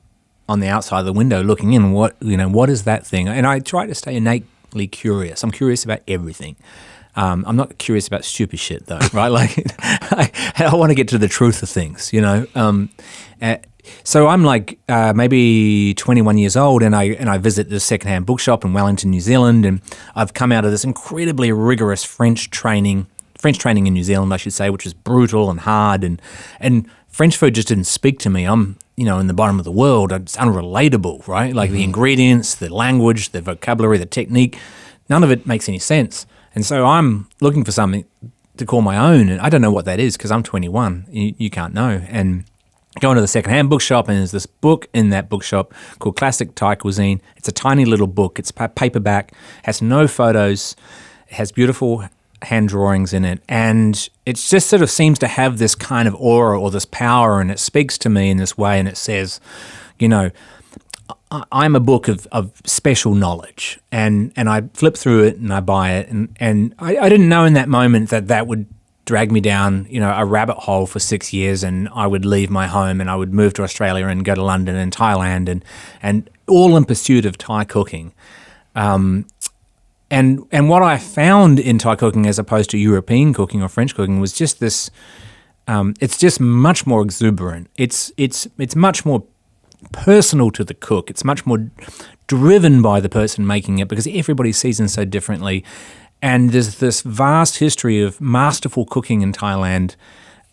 Speaker 3: on the outside of the window looking in, what is that thing? And I try to stay innately curious. I'm curious about everything. I'm not curious about stupid shit though, right? Like I want to get to the truth of things, So I'm like maybe 21 years old, and I visit the secondhand bookshop in Wellington, New Zealand, and I've come out of this incredibly rigorous French training in New Zealand, I should say, which was brutal and hard, and French food just didn't speak to me. I'm in the bottom of the world. It's unrelatable, right? Like the ingredients, the language, the vocabulary, the technique, none of it makes any sense. And so I'm looking for something to call my own, and I don't know what that is because I'm 21. You can't know. And go into the secondhand bookshop, and there's this book in that bookshop called Classic Thai Cuisine. It's a tiny little book. It's paperback, has no photos, it has beautiful hand drawings in it, and it just sort of seems to have this kind of aura or this power, and it speaks to me in this way, and it says, I'm a book of special knowledge, and I flip through it and I buy it, and I didn't know in that moment that would drag me down, a rabbit hole for 6 years, and I would leave my home and I would move to Australia and go to London and Thailand and all in pursuit of Thai cooking. And what I found in Thai cooking as opposed to European cooking or French cooking was just this. It's just much more exuberant. It's much more personal to the cook. It's much more driven by the person making it because everybody seasons so differently. And there's this vast history of masterful cooking in Thailand,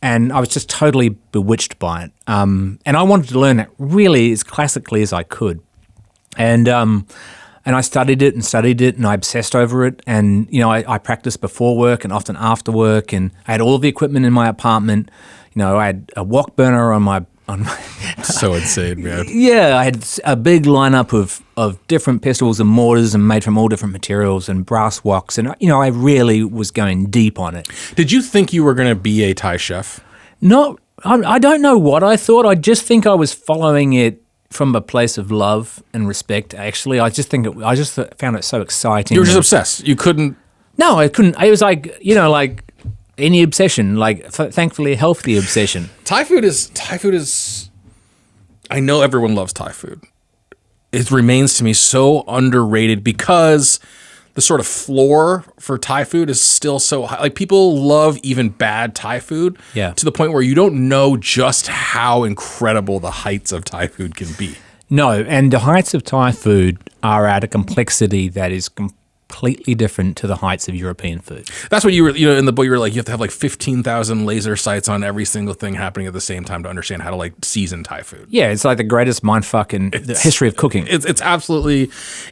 Speaker 3: and I was just totally bewitched by it. And I wanted to learn it really as classically as I could. And I studied it, and I obsessed over it. And, I practiced before work and often after work, and I had all the equipment in my apartment. I had a wok burner on my
Speaker 2: So insane, man.
Speaker 3: Yeah, I had a big lineup of different pestles and mortars and made from all different materials and brass woks. And, I really was going deep on it.
Speaker 2: Did you think you were going to be a Thai chef?
Speaker 3: No, I don't know what I thought. I just think I was following it from a place of love and respect, actually. I just found it so exciting.
Speaker 2: You were just obsessed. You couldn't...
Speaker 3: No, I couldn't. It was like, any obsession, thankfully a healthy obsession.
Speaker 2: Thai food is, I know everyone loves Thai food. It remains to me so underrated because the sort of floor for Thai food is still so high. Like, people love even bad Thai food to the point where you don't know just how incredible the heights of Thai food can be.
Speaker 3: No, and the heights of Thai food are at a complexity that is completely different to the heights of European food.
Speaker 2: That's what you were, in the book, you were like, you have to have 15,000 laser sights on every single thing happening at the same time to understand how to season Thai food.
Speaker 3: Yeah, it's like the greatest mindfuck in the history of cooking.
Speaker 2: It's absolutely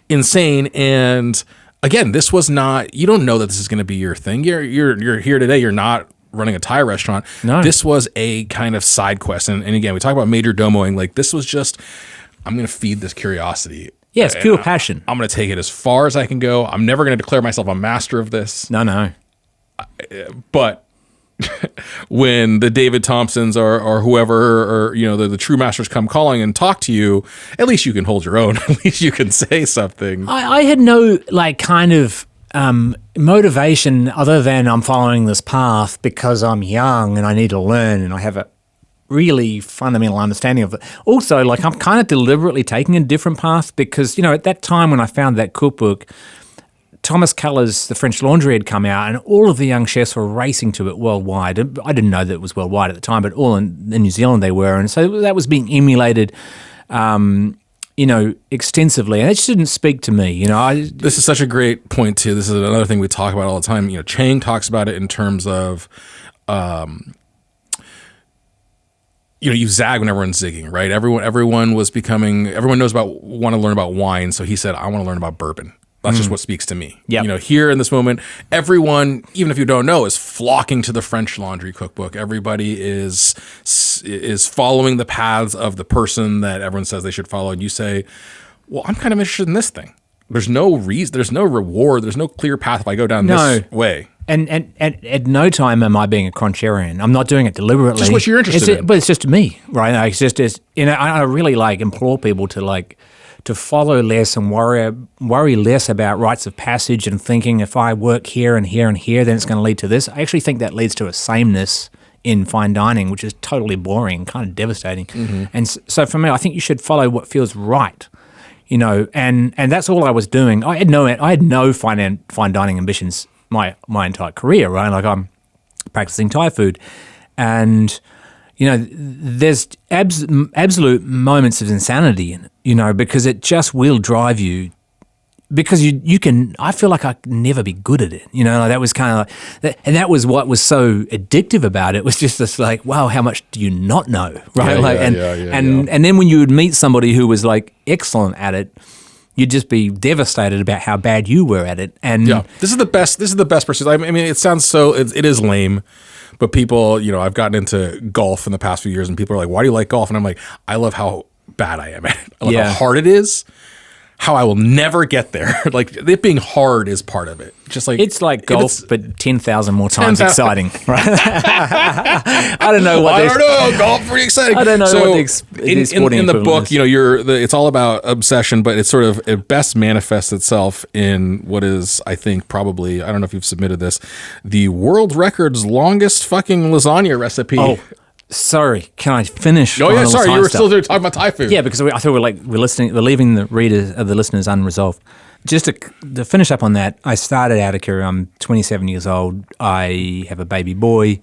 Speaker 2: insane. And again, this was not, you don't know that this is going to be your thing. You're here today. You're not running a Thai restaurant.
Speaker 3: No.
Speaker 2: This was a kind of side quest. And again, we talk about Majordomoing, this was just, I'm going to feed this curiosity.
Speaker 3: Yeah, it's pure passion.
Speaker 2: I'm going to take it as far as I can go. I'm never going to declare myself a master of this.
Speaker 3: No.
Speaker 2: But when the David Thompsons or whoever, or the true masters come calling and talk to you, at least you can hold your own. At least you can say something.
Speaker 3: I had no kind of motivation other than I'm following this path because I'm young and I need to learn and I have a really fundamental understanding of it. Also, I'm kind of deliberately taking a different path because, at that time when I found that cookbook, Thomas Keller's The French Laundry had come out and all of the young chefs were racing to it worldwide. I didn't know that it was worldwide at the time, but all in New Zealand they were. And so that was being emulated, extensively. And it just didn't speak to me.
Speaker 2: This is such a great point, too. This is another thing we talk about all the time. Chang talks about it in terms of... you zag when everyone's zigging, right? Everyone knows want to learn about wine. So he said, I want to learn about bourbon. That's just what speaks to me.
Speaker 3: Yep.
Speaker 2: Here in this moment, everyone, even if you don't know, is flocking to the French Laundry cookbook. Everybody is following the paths of the person that everyone says they should follow. And you say, well, I'm kind of interested in this thing. There's no reason, there's no reward, there's no clear path if I go down this way.
Speaker 3: And at no time am I being a contrarian. I'm not doing it deliberately.
Speaker 2: Just what you're interested in.
Speaker 3: But it's just me, right? I really implore people to follow less and worry less about rites of passage and thinking if I work here and here and here, then it's going to lead to this. I actually think that leads to a sameness in fine dining, which is totally boring, kind of devastating. Mm-hmm. And so for me, I think you should follow what feels right. And that's all I was doing. I had no fine dining ambitions my entire career, right? I'm practicing Thai food, and there's absolute moments of insanity in it, because it just will drive you. Because you can, I feel like I can never be good at it. That was kind of that, and that was what was so addictive about it. Was just this wow, how much do you not know, right? And then when you would meet somebody who was excellent at it, you'd just be devastated about how bad you were at it. And
Speaker 2: this is the best pursuit. I mean, it sounds so, it is lame, but people, I've gotten into golf in the past few years, and people are like, "Why do you like golf?" And I'm like, I love how bad I am at it. I love how hard it is. how I will never get there. Like it being hard is part of it. Just like
Speaker 3: it's like golf, but 10,000 more times exciting, right? I don't know what.
Speaker 2: I don't know. Golf pretty exciting.
Speaker 3: I don't know
Speaker 2: so
Speaker 3: what the sporting
Speaker 2: in the book,
Speaker 3: is.
Speaker 2: you know, it's all about obsession, but it best manifests itself in what is, I think, probably, I don't know if you've submitted this, the world record's longest fucking lasagna recipe.
Speaker 3: Oh, sorry. Can I finish?
Speaker 2: Oh yeah,
Speaker 3: on
Speaker 2: sorry.
Speaker 3: Thai
Speaker 2: You were
Speaker 3: stuff?
Speaker 2: still there talking about Thai food.
Speaker 3: Yeah, because I thought we're leaving the readers, the listeners unresolved. Just to finish up on that, I started Attica. I'm 27 years old. I have a baby boy,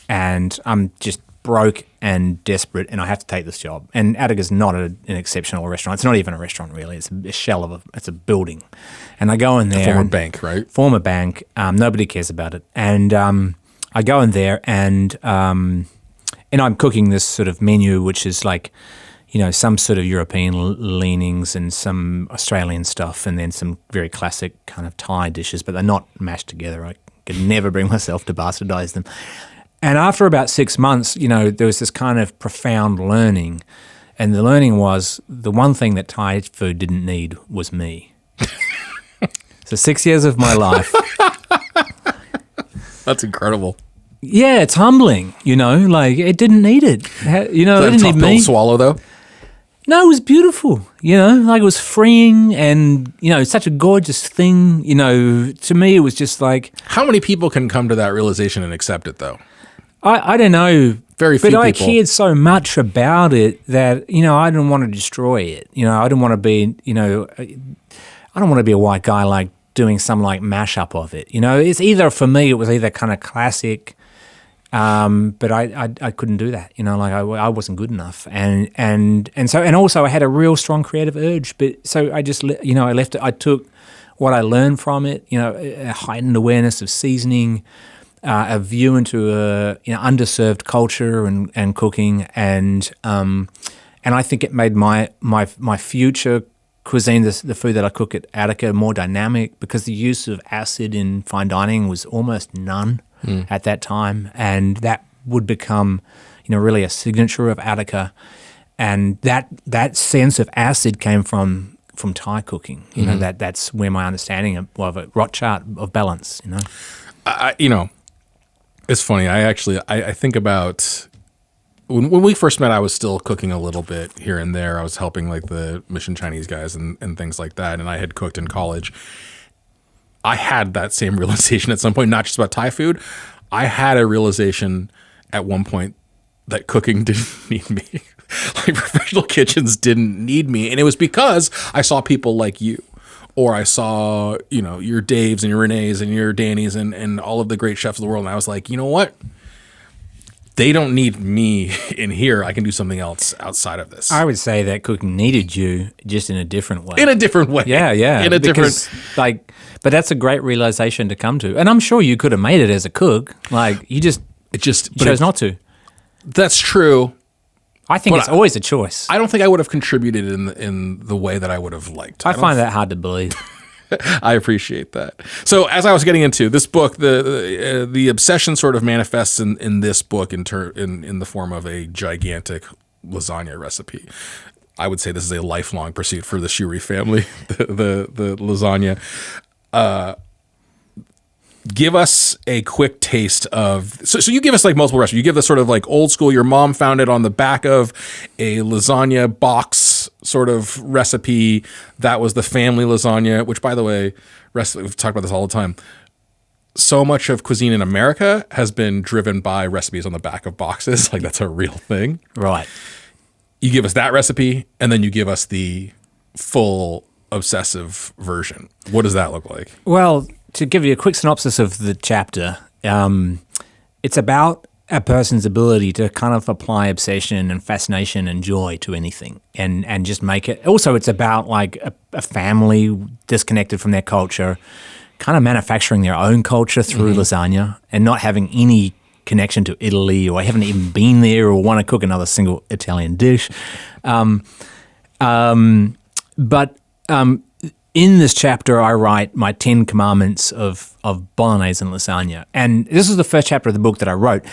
Speaker 3: and I'm just broke and desperate, and I have to take this job. And Attica's not an exceptional restaurant. It's not even a restaurant, really. It's a shell of it's a building. And I go in there.
Speaker 2: Former bank, right?
Speaker 3: Former bank. Nobody cares about it. And I go in there, and I'm cooking this sort of menu, which is like, you know, some sort of European leanings and some Australian stuff, and then some very classic kind of Thai dishes, but they're not mashed together. I could never bring myself to bastardize them. And after about 6 months, you know, there was this kind of profound learning, and the learning was the one thing that Thai food didn't need was me. So 6 years of my life.
Speaker 2: That's incredible.
Speaker 3: Yeah, it's humbling, you know, like it didn't need it. You know, it didn't need
Speaker 2: Tough pill
Speaker 3: me.
Speaker 2: to swallow, though.
Speaker 3: No, it was beautiful, you know, like it was freeing and, you know, such a gorgeous thing. You know, to me, it was just like.
Speaker 2: How many people can come to that realization and accept it, though?
Speaker 3: I don't know.
Speaker 2: Very few
Speaker 3: But I
Speaker 2: people.
Speaker 3: cared so much about it that, you know, I didn't want to destroy it. You know, I didn't want to be, you know, I don't want to be a white guy like doing some like mashup of it. You know, it's either, for me, it was either kind of classic. But I couldn't do that, you know, like I wasn't good enough, and also I had a real strong creative urge, but so I just, you know, I left it. I took what I learned from it, you know, a heightened awareness of seasoning, a view into a, you know, underserved culture and cooking, and I think it made my future cuisine, the food that I cook at Attica, more dynamic, because the use of acid in fine dining was almost none. At that time, and that would become, you know, really a signature of Attica, and that sense of acid came from Thai cooking. You know, that's where my understanding of a rot chart of balance. You know,
Speaker 2: You know, it's funny. I think about when we first met. I was still cooking a little bit here and there. I was helping like the Mission Chinese guys and things like that, and I had cooked in college. I had that same realization at some point, not just about Thai food. I had a realization at one point that cooking didn't need me. Like professional kitchens didn't need me. And it was because I saw people like you, or I saw, you know, your Daves and your Renees and your Dannys and all of the great chefs of the world. And I was like, you know what? They don't need me in here. I can do something else outside of this.
Speaker 3: I would say that cooking needed you, just in a different way.
Speaker 2: In a different way.
Speaker 3: Yeah.
Speaker 2: In a
Speaker 3: because, like, but that's a great realization to come to, and I'm sure you could have made it as a cook. Like, you chose not to.
Speaker 2: That's true.
Speaker 3: I think it's always a choice.
Speaker 2: I don't think I would have contributed in the way that I would have liked.
Speaker 3: I find that hard to believe.
Speaker 2: I appreciate that. So as I was getting into this book, the obsession sort of manifests in this book in the form of a gigantic lasagna recipe. I would say this is a lifelong pursuit for the Shewry family, the lasagna. Give us a quick taste of, so you give us like multiple recipes. You give us sort of like old school, your mom found it on the back of a lasagna box sort of recipe. That was the family lasagna, which, by the way, we've talked about this all the time. So much of cuisine in America has been driven by recipes on the back of boxes. Like, that's a real thing.
Speaker 3: Right.
Speaker 2: You give us that recipe, and then you give us the full obsessive version. What does that look like?
Speaker 3: Well, to give you a quick synopsis of the chapter, it's about a person's ability to kind of apply obsession and fascination and joy to anything, and just make it. Also, it's about like a family disconnected from their culture, kind of manufacturing their own culture through lasagna and not having any connection to Italy, or haven't even been there, or want to cook another single Italian dish. In this chapter, I write my 10 commandments of bolognese and lasagna. And this is the first chapter of the book that I wrote.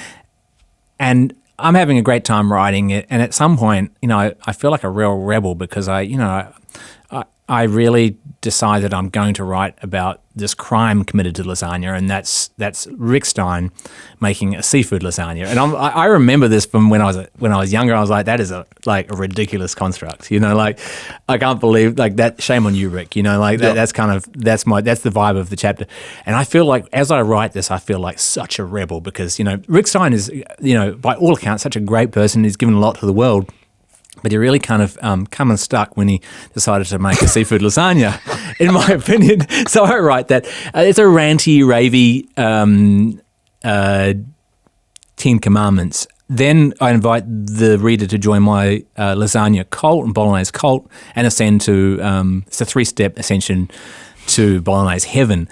Speaker 3: And I'm having a great time writing it. And at some point, you know, I feel like a real rebel, because I I really decided I'm going to write about this crime committed to lasagna, and that's Rick Stein making a seafood lasagna. And I remember this from when I was younger. I was like, that is a ridiculous construct, like I can't believe like that. Shame on you, Rick. Like that, that's the vibe of the chapter. And I feel like as I write this, I feel like such a rebel because Rick Stein is by all accounts such a great person. He's given a lot to the world. But he really kind of come unstuck when he decided to make a seafood lasagna, in my opinion. So I write that. It's a ranty, ravey 10 Commandments. Then I invite the reader to join my lasagna cult and bolognese cult and ascend to, it's a 3-step ascension to bolognese heaven.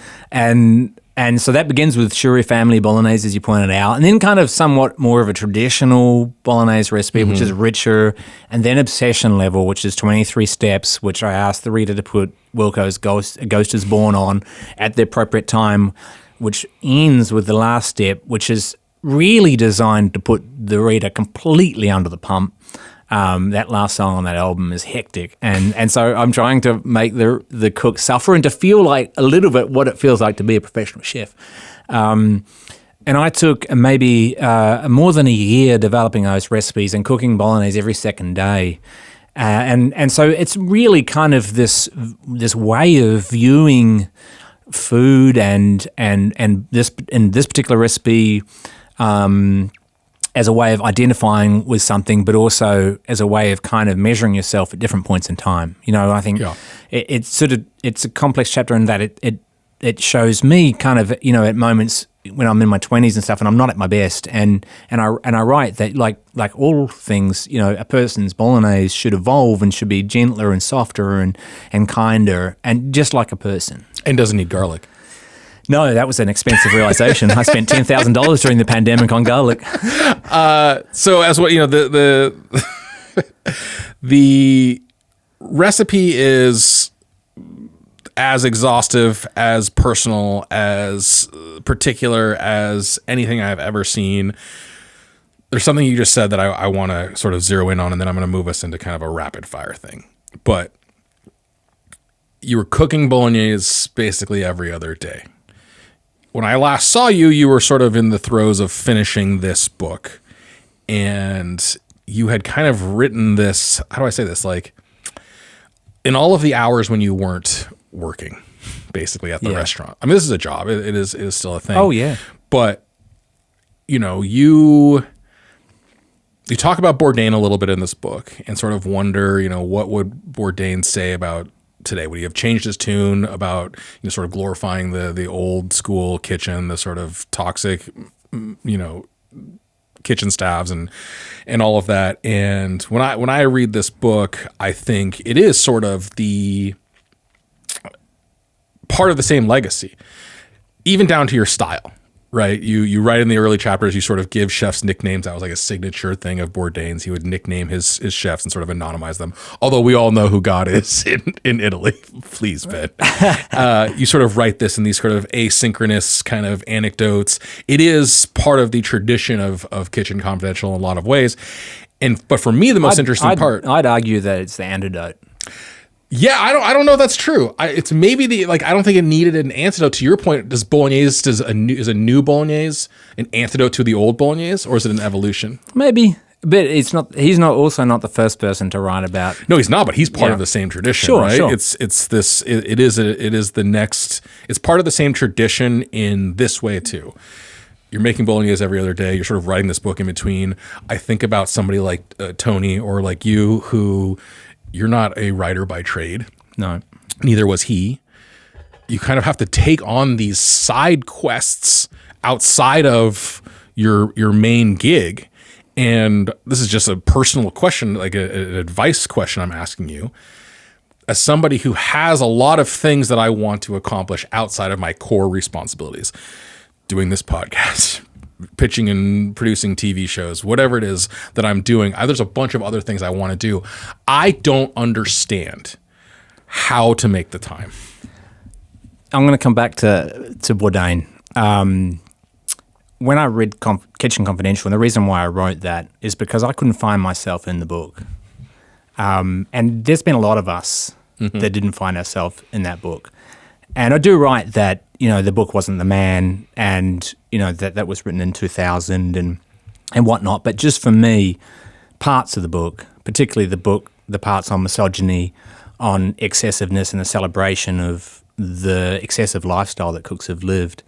Speaker 3: And so that begins with Shewry family bolognese, as you pointed out, and then kind of somewhat more of a traditional bolognese recipe, which is richer, and then obsession level, which is 23 steps, which I asked the reader to put Wilco's A Ghost is Born on at the appropriate time, which ends with the last step, which is really designed to put the reader completely under the pump. That last song on that album is hectic, and so I'm trying to make the cook suffer and to feel like a little bit what it feels like to be a professional chef. And I took maybe more than a year developing those recipes and cooking bolognese every second day, and so it's really kind of this way of viewing food and this in this particular recipe. As a way of identifying with something, but also as a way of kind of measuring yourself at different points in time. I think it's a complex chapter in that it shows me kind of, at moments when I'm in my 20s and stuff and I'm not at my best. And I write that like all things, a person's bolognese should evolve and should be gentler and softer and kinder and just like a person.
Speaker 2: And doesn't need garlic.
Speaker 3: No, that was an expensive realization. I spent $10,000 during the pandemic on garlic.
Speaker 2: So as what the recipe is as exhaustive, as personal, as particular as anything I've ever seen. There's something you just said that I want to sort of zero in on, and then I'm going to move us into kind of a rapid fire thing. But you were cooking bolognese basically every other day. When I last saw you, you were sort of in the throes of finishing this book, and you had kind of written this, how do I say this? Like in all of the hours when you weren't working basically at the restaurant. I mean, this is a job. It is still a thing.
Speaker 3: Oh yeah.
Speaker 2: But you talk about Bourdain a little bit in this book and sort of wonder, what would Bourdain say about today? Would he have changed his tune about sort of glorifying the old school kitchen, the sort of toxic kitchen staffs and all of that? And when I read this book, I think it is sort of the part of the same legacy, even down to your style. Right, you write in the early chapters, you sort of give chefs nicknames. That was like a signature thing of Bourdain's. He would nickname his chefs and sort of anonymize them. Although we all know who God is in Italy. Please, Ben. You sort of write this in these sort of asynchronous kind of anecdotes. It is part of the tradition of Kitchen Confidential in a lot of ways. But for me, the most interesting part,
Speaker 3: I'd argue that it's the antidote.
Speaker 2: Yeah, I don't know if that's true. It's maybe I don't think it needed an antidote. To your point, is a new bolognese an antidote to the old bolognese, or is it an evolution?
Speaker 3: Maybe, but it's not. He's also not the first person to write about.
Speaker 2: No, he's not. But he's part of the same tradition,
Speaker 3: sure,
Speaker 2: right?
Speaker 3: Sure.
Speaker 2: It is the next. It's part of the same tradition in this way too. You're making bolognese every other day. You're sort of writing this book in between. I think about somebody like Tony or like you who. You're not a writer by trade.
Speaker 3: No.
Speaker 2: Neither was he. You kind of have to take on these side quests outside of your main gig. And this is just a personal question, like an advice question I'm asking you. As somebody who has a lot of things that I want to accomplish outside of my core responsibilities, doing this podcast, pitching and producing TV shows, whatever it is that I'm doing, there's a bunch of other things I want to do. I don't understand how to make the time.
Speaker 3: I'm going to come back to Bourdain. When I read Kitchen Confidential, and the reason why I wrote that is because I couldn't find myself in the book. And there's been a lot of us that didn't find ourselves in that book. And I do write that, the book wasn't the man, and, that was written in 2000 and whatnot. But just for me, parts of the book, particularly the parts on misogyny, on excessiveness and the celebration of the excessive lifestyle that cooks have lived,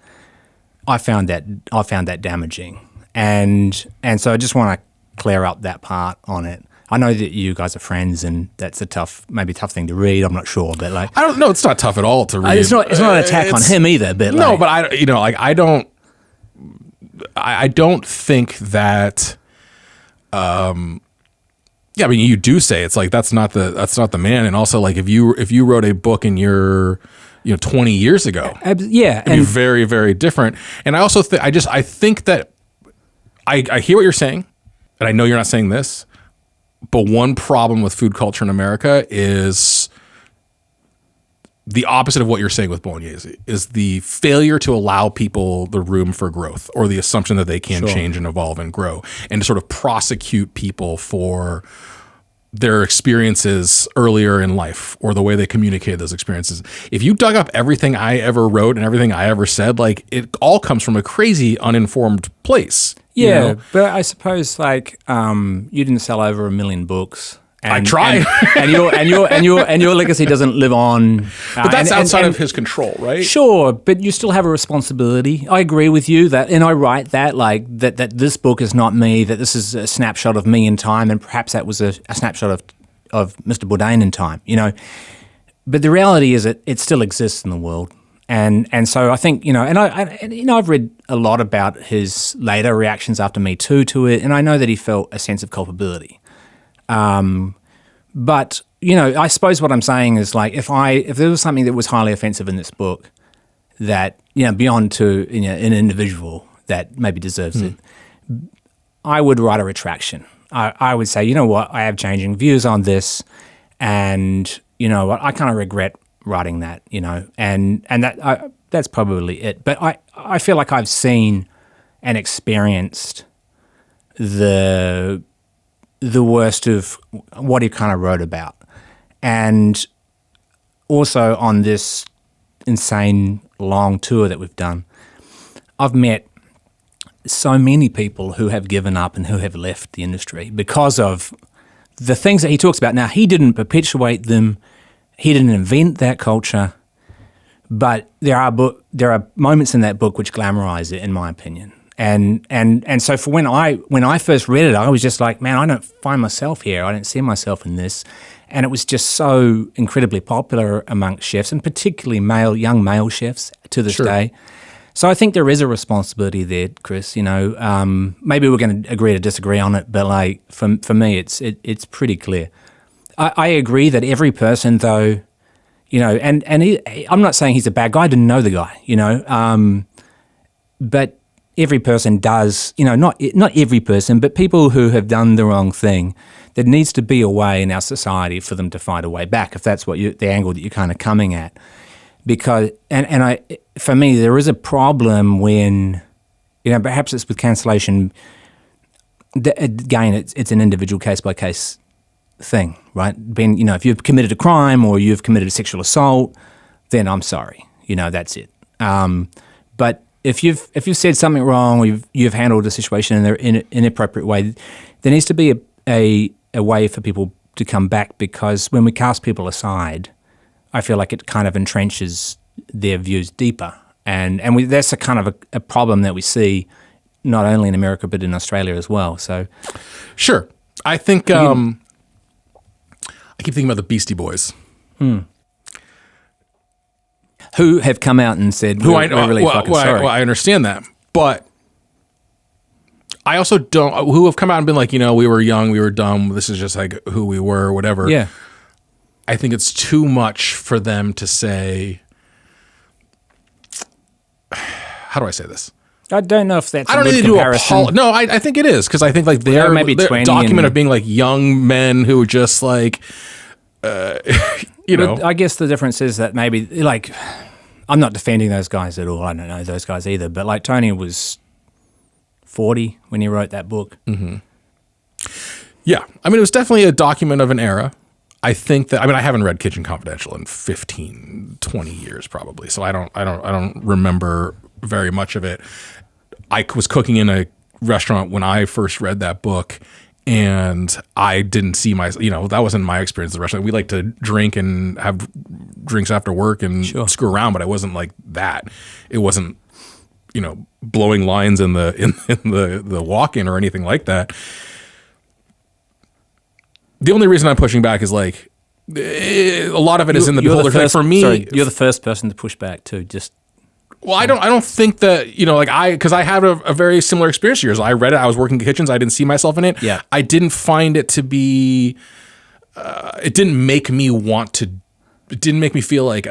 Speaker 3: I found that damaging. And so I just want to clear up that part on it. I know that you guys are friends, and that's a tough thing to read. I'm not sure, but
Speaker 2: I don't know. It's not tough at all to read.
Speaker 3: It's not an attack on him either. But
Speaker 2: no, but I don't think that. Yeah, I mean, you do say it's like that's not the man, and also like if you wrote a book in your 20 years ago,
Speaker 3: yeah,
Speaker 2: it'd be very, very different. And I also I think that I hear what you're saying, and I know you're not saying this. But one problem with food culture in America is the opposite of what you're saying with bolognese, is the failure to allow people the room for growth, or the assumption that they can change and evolve and grow, and to sort of prosecute people for their experiences earlier in life or the way they communicate those experiences. If you dug up everything I ever wrote and everything I ever said, like it all comes from a crazy uninformed place.
Speaker 3: Yeah, but I suppose like you didn't sell over 1 million books.
Speaker 2: I tried,
Speaker 3: and your legacy doesn't live on.
Speaker 2: But that's outside of his control, right?
Speaker 3: Sure, but you still have a responsibility. I agree with you that, and I write that like that this book is not me. That this is a snapshot of me in time, and perhaps that was a snapshot of Mr. Bourdain in time. But the reality is it still exists in the world. And so I think, I've read a lot about his later reactions after Me Too to it, and I know that he felt a sense of culpability. But, I suppose what I'm saying is like if there was something that was highly offensive in this book that, beyond to an individual that maybe deserves it, I would write a retraction. I would say, you know what, I have changing views on this, and, I kind of regret writing that, and that's probably it. But I feel like I've seen and experienced the worst of what he kind of wrote about. And also on this insane long tour that we've done, I've met so many people who have given up and who have left the industry because of the things that he talks about. Now, he didn't perpetuate them. He didn't invent that culture, but there are moments in that book which glamorize it, in my opinion. And so for when I first read it, I was just like, man, I don't find myself here. I don't see myself in this. And it was just so incredibly popular amongst chefs, and particularly young male chefs to this day. So I think there is a responsibility there, Chris. Maybe we're going to agree to disagree on it, but like for me, it's pretty clear. I agree that every person, though, and I'm not saying he's a bad guy. I didn't know the guy, but every person does, not every person, but people who have done the wrong thing, there needs to be a way in our society for them to find a way back, if that's what the angle that you're kind of coming at. Because, for me, there is a problem when, perhaps it's with cancellation. Again, it's an individual case-by-case thing, right? If you've committed a crime or you've committed a sexual assault, then I'm sorry, that's it. But if you've said something wrong, or you've handled a situation in an inappropriate way, there needs to be a way for people to come back, because when we cast people aside, I feel like it kind of entrenches their views deeper, and that's a kind of a problem that we see not only in America but in Australia as well. So,
Speaker 2: sure, I think I keep thinking about the Beastie Boys.
Speaker 3: Who have come out and said, we're really fucking sorry.
Speaker 2: Well, I understand that. But I also don't, who have come out and been like, we were young, we were dumb, this is just like who we were, whatever.
Speaker 3: Yeah.
Speaker 2: I think it's too much for them to say, how do I say this?
Speaker 3: I don't know if that's
Speaker 2: I don't
Speaker 3: a good
Speaker 2: need to do
Speaker 3: comparison.
Speaker 2: No, I think it is, because I think like they're
Speaker 3: maybe 20
Speaker 2: document of being like young men who just like,
Speaker 3: But I guess the difference is that maybe like, I'm not defending those guys at all. I don't know those guys either. But like Tony was 40 when he wrote that book.
Speaker 2: Mm-hmm. Yeah, I mean, it was definitely a document of an era. I think that, I mean, I haven't read Kitchen Confidential in 15, 20 years probably. So I don't remember very much of it. I was cooking in a restaurant when I first read that book, and I didn't see that wasn't my experience at the restaurant. We like to drink and have drinks after work and screw around, but I wasn't like that. It wasn't, blowing lines in the walk-in or anything like that. The only reason I'm pushing back is like a lot of it is in the beholder. Like for me,
Speaker 3: you're the first person to push back too.
Speaker 2: Well, I don't think that, because I have a very similar experience to yours. I read it. I was working in kitchens. I didn't see myself in it.
Speaker 3: Yeah.
Speaker 2: I didn't find it to be, it didn't make me it didn't make me feel like,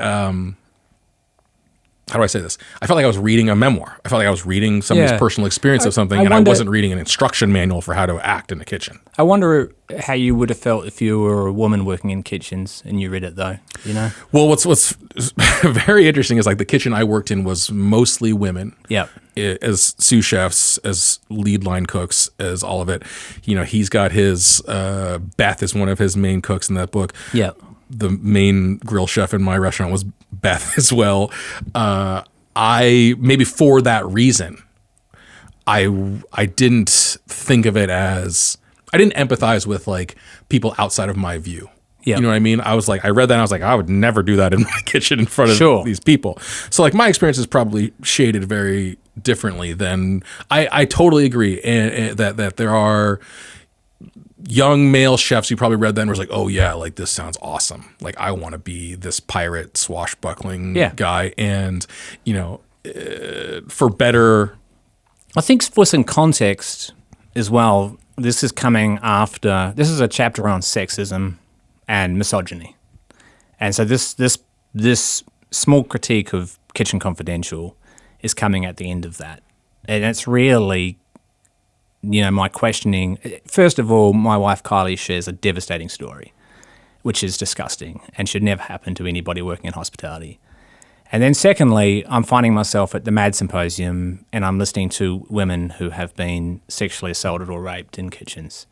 Speaker 2: how do I say this? I felt like I was reading a memoir. I felt like I was reading somebody's personal experience of something, I wasn't reading an instruction manual for how to act in a kitchen.
Speaker 3: I wonder how you would have felt if you were a woman working in kitchens and you read it, though.
Speaker 2: Well, what's very interesting is like the kitchen I worked in was mostly women.
Speaker 3: Yeah.
Speaker 2: As sous chefs, as lead line cooks, as all of it. He's got his Beth is one of his main cooks in that book.
Speaker 3: Yeah.
Speaker 2: The main grill chef in my restaurant was Beth as well. I maybe for that reason, I didn't think of it as, I didn't empathize with like people outside of my view.
Speaker 3: Yeah.
Speaker 2: You know what I mean? I was like, I read that and I was like, I would never do that in my kitchen in front of these people. So like my experience is probably shaded very differently than, I totally agree and that there are young male chefs who probably read that and was like, oh yeah, like this sounds awesome. Like I want to be this pirate swashbuckling guy. And, for better.
Speaker 3: I think for some context as well, this is a chapter on sexism and misogyny. And so this small critique of Kitchen Confidential is coming at the end of that. And it's really, my questioning. First of all, my wife Kylie shares a devastating story, which is disgusting and should never happen to anybody working in hospitality. And then secondly, I'm finding myself at the MAD Symposium and I'm listening to women who have been sexually assaulted or raped in kitchens.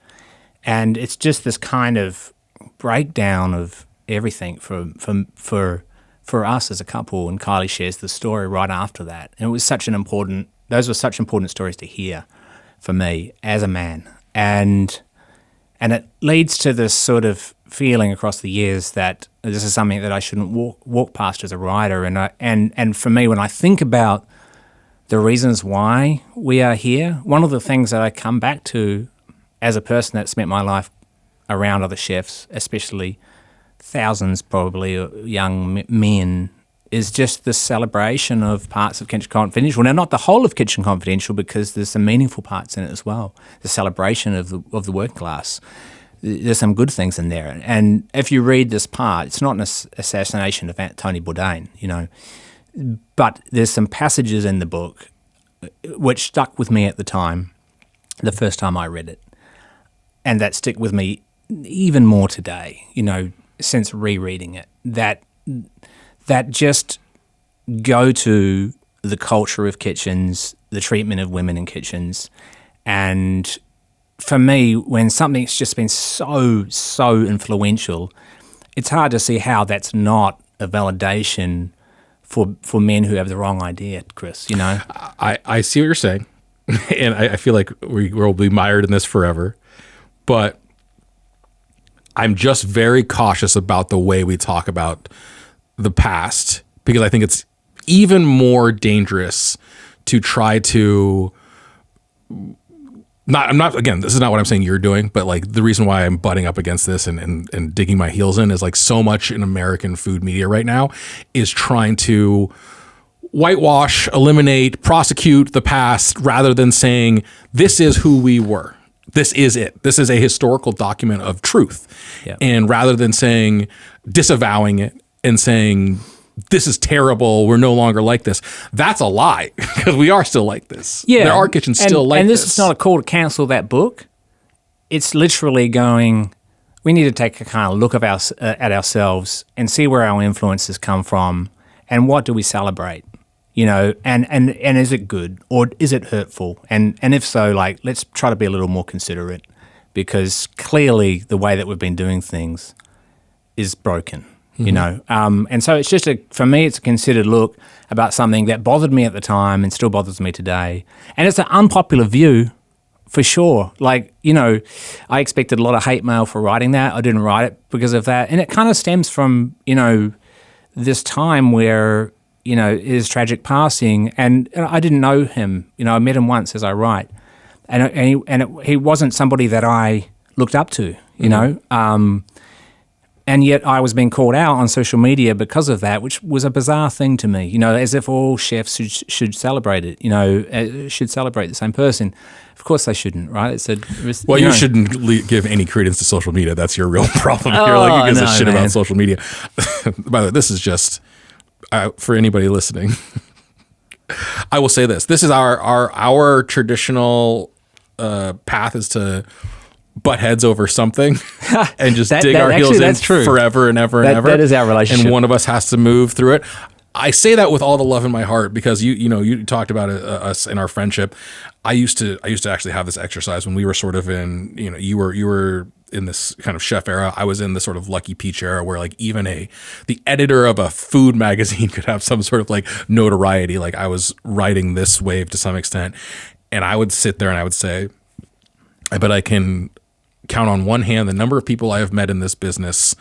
Speaker 3: And it's just this kind of breakdown of everything for us as a couple. And Kylie shares the story right after that. And it was those were such important stories to hear for me as a man. And it leads to this sort of feeling across the years that this is something that I shouldn't walk past as a writer. And for me, when I think about the reasons why we are here, one of the things that I come back to as a person that spent my life around other chefs, especially thousands probably young men, is just the celebration of parts of Kitchen Confidential. Now, not the whole of Kitchen Confidential, because there's some meaningful parts in it as well. The celebration of the working class. There's some good things in there. And if you read this part, it's not an assassination of Tony Bourdain, but there's some passages in the book which stuck with me at the time, the first time I read it, and that stick with me even more today, since rereading it, that just go to the culture of kitchens, the treatment of women in kitchens. And for me, when something's just been so influential, it's hard to see how that's not a validation for men who have the wrong idea, Chris,
Speaker 2: I see what you're saying. And I feel like we'll be mired in this forever. But I'm just very cautious about the way we talk about the past, because I think it's even more dangerous to try to again, this is not what I'm saying you're doing, but like the reason why I'm butting up against this and digging my heels in is like so much in American food media right now is trying to whitewash, eliminate, prosecute the past rather than saying this is who we were. This is it. This is a historical document of truth.
Speaker 3: Yeah.
Speaker 2: And rather than saying, disavowing it and saying, this is terrible, we're no longer like this, that's a lie, because we are still like this.
Speaker 3: Yeah.
Speaker 2: There are kitchens still like this.
Speaker 3: And this is not a call to cancel that book. It's literally going, we need to take a kind of look at ourselves and see where our influences come from and what do we celebrate. And is it good or is it hurtful? And if so, like, let's try to be a little more considerate, because clearly the way that we've been doing things is broken. You know, and so it's just for me, it's a considered look about something that bothered me at the time and still bothers me today. And it's an unpopular view, for sure. Like, you know, I expected a lot of hate mail for writing that. I didn't write it because of that, and it kind of stems from, you know, this time where, you know, his tragic passing, and I didn't know him. You know, I met him once, as I write, and he wasn't somebody that I looked up to. You know. And yet I was being called out on social media because of that, which was a bizarre thing to me, you know, as if all chefs should celebrate it, you know, should celebrate the same person. Of course they shouldn't, right?
Speaker 2: You shouldn't give any credence to social media. That's your real problem here. Like, you give a shit about social media. By the way, this is just, for anybody listening, I will say this. This is our traditional path is to butt heads over something and just dig our heels in forever and ever and ever. That is
Speaker 3: our relationship.
Speaker 2: And one of us has to move through it. I say that with all the love in my heart because you talked about us in our friendship. I used to actually have this exercise when we were sort of in, you know, you were in this kind of chef era. I was in the sort of Lucky Peach era where like even the editor of a food magazine could have some sort of like notoriety. Like I was riding this wave to some extent, and I would sit there and I would say, I bet I can count on one hand the number of people I have met in this business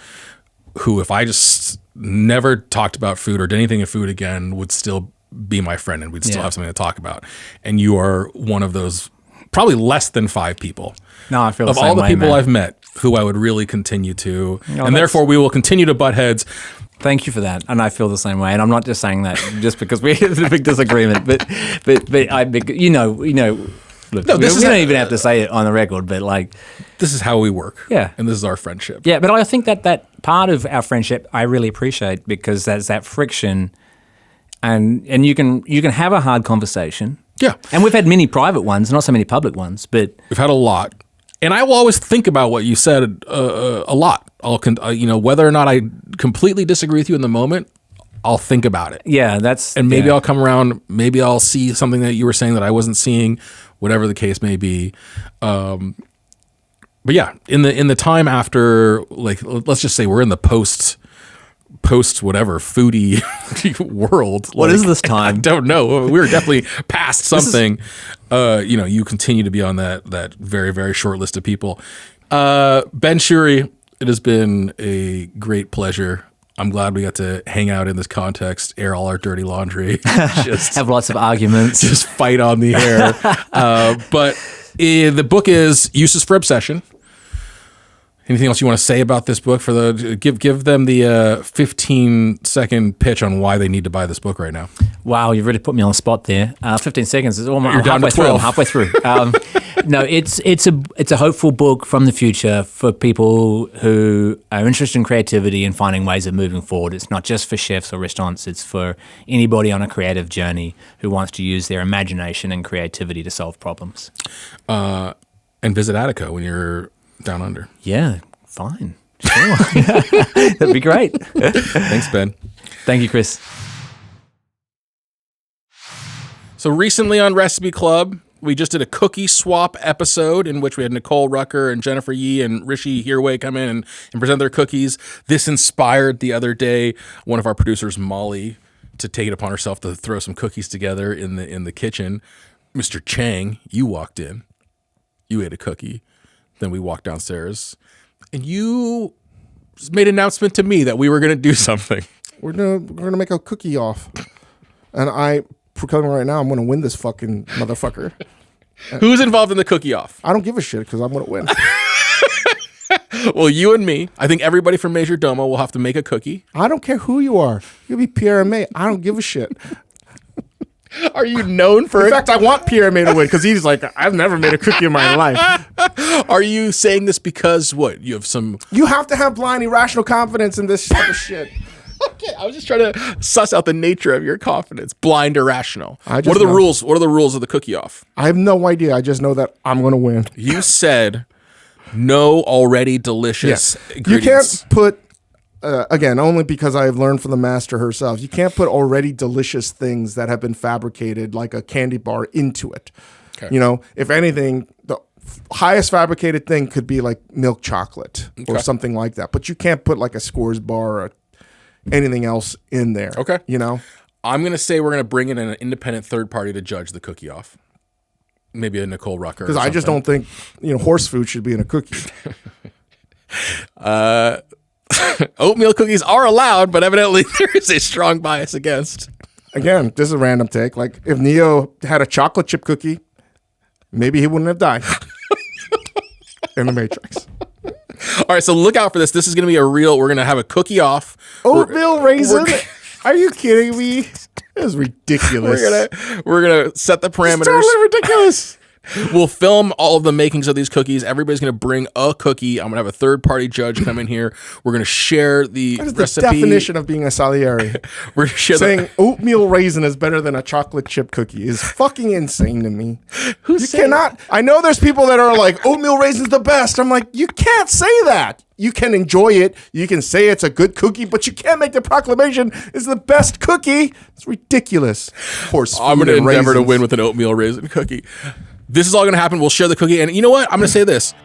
Speaker 2: who, if I just never talked about food or did anything in food again, would still be my friend and we'd still have something to talk about. And you are one of those, probably less than 5 people.
Speaker 3: No, I feel the
Speaker 2: of
Speaker 3: same
Speaker 2: all the
Speaker 3: way,
Speaker 2: people
Speaker 3: man.
Speaker 2: I've met who I would really continue to, and therefore we will continue to butt heads.
Speaker 3: Thank you for that, and I feel the same way. And I'm not just saying that just because we have a big disagreement, but you know. Look, we don't even have to say it on the record, but like,
Speaker 2: this is how we work.
Speaker 3: Yeah.
Speaker 2: And this is our friendship.
Speaker 3: Yeah, but I think that part of our friendship I really appreciate because there's that friction, and you can have a hard conversation.
Speaker 2: Yeah.
Speaker 3: And we've had many private ones, not so many public ones, but
Speaker 2: we've had a lot. And I will always think about what you said a lot. Whether or not I completely disagree with you in the moment, I'll think about it.
Speaker 3: Yeah,
Speaker 2: and maybe I'll come around. Maybe I'll see something that you were saying that I wasn't seeing. Whatever the case may be, but yeah, in the time after, like, let's just say we're in the post whatever foodie world.
Speaker 3: What is this time?
Speaker 2: I don't know. We were definitely past something. You continue to be on that very, very short list of people. Ben Shewry, it has been a great pleasure. I'm glad we got to hang out in this context, air all our dirty laundry, just
Speaker 3: have lots of arguments,
Speaker 2: just fight on the air. But the book is Uses for Obsession. Anything else you want to say about this book? Give them the 15-second pitch on why they need to buy this book right now.
Speaker 3: Wow, you've really put me on the spot there. 15 seconds is almost
Speaker 2: You're down to 12.
Speaker 3: I'm halfway through. No, it's a hopeful book from the future for people who are interested in creativity and finding ways of moving forward. It's not just for chefs or restaurants. It's for anybody on a creative journey who wants to use their imagination and creativity to solve problems.
Speaker 2: And visit Attica when you're down under.
Speaker 3: Yeah, fine. Sure. That'd be great.
Speaker 2: Thanks, Ben.
Speaker 3: Thank you, Chris.
Speaker 2: So recently on Recipe Club, we just did a cookie swap episode in which we had Nicole Rucker and Jennifer Yee and Rishi Hirway come in and present their cookies. This inspired the other day one of our producers, Molly, to take it upon herself to throw some cookies together in the kitchen. Mr. Chang, you walked in. You ate a cookie. Then we walked downstairs, and you made an announcement to me that we were going to do something.
Speaker 1: We're gonna make a cookie off, and I proclaim right now I'm gonna win this fucking motherfucker.
Speaker 2: Who's involved in the cookie off?
Speaker 1: I don't give a shit because I'm gonna win.
Speaker 2: Well, you and me. I think everybody from Majordomo will have to make a cookie.
Speaker 1: I don't care who you are. You'll be Pierre and May. I don't give a shit.
Speaker 2: Are you known for
Speaker 1: In
Speaker 2: it?
Speaker 1: fact, I want Pierre May to win because he's like, I've never made a cookie in my life.
Speaker 2: Are you saying this because what? You have some...
Speaker 1: You have to have blind, irrational confidence in this type of shit.
Speaker 2: Okay, I was just trying to suss out the nature of your confidence. Blind, irrational.
Speaker 1: I just
Speaker 2: What are the
Speaker 1: know.
Speaker 2: rules? What are the rules of the cookie off?
Speaker 1: I have no idea. I just know that I'm going to win.
Speaker 2: You said no already delicious
Speaker 1: You
Speaker 2: ingredients.
Speaker 1: can't put, again, only because I have learned from the master herself, you can't put already delicious things that have been fabricated like a candy bar into it.
Speaker 2: Okay.
Speaker 1: You know, if anything, highest fabricated thing could be like milk chocolate or something like that. But you can't put like a Scores bar or anything else in there.
Speaker 2: Okay.
Speaker 1: You know?
Speaker 2: I'm going to say we're going to bring in an independent third party to judge the cookie off. Maybe a Nicole Rucker.
Speaker 1: Because I just don't think, horse food should be in a cookie.
Speaker 2: Oatmeal cookies are allowed, but evidently there is a strong bias against.
Speaker 1: Again, this is a random take. Like, if Neo had a chocolate chip cookie, maybe he wouldn't have died in the Matrix.
Speaker 2: All right, so look out for this. This is going to be we're going to have a cookie off.
Speaker 1: Oatmeal raisin? Are you kidding me? This is ridiculous.
Speaker 2: We're gonna set the parameters.
Speaker 1: It's totally ridiculous.
Speaker 2: We'll film all of the makings of these cookies. Everybody's going to bring a cookie. I'm going to have a third-party judge come in here. We're going to share the
Speaker 1: That is
Speaker 2: recipe.
Speaker 1: the definition of being a Salieri.
Speaker 2: We're going to share
Speaker 1: saying oatmeal raisin is better than a chocolate chip cookie is fucking insane to me. You cannot. I know there's people that are like, oatmeal raisin's the best. I'm like, you can't say that. You can enjoy it. You can say it's a good cookie, but you can't make the proclamation it's the best cookie. It's ridiculous. Horse
Speaker 2: I'm going to endeavor to
Speaker 1: raisins.
Speaker 2: win with an oatmeal raisin cookie. This is all going to happen. We'll share the cookie. And you know what? I'm going to say this.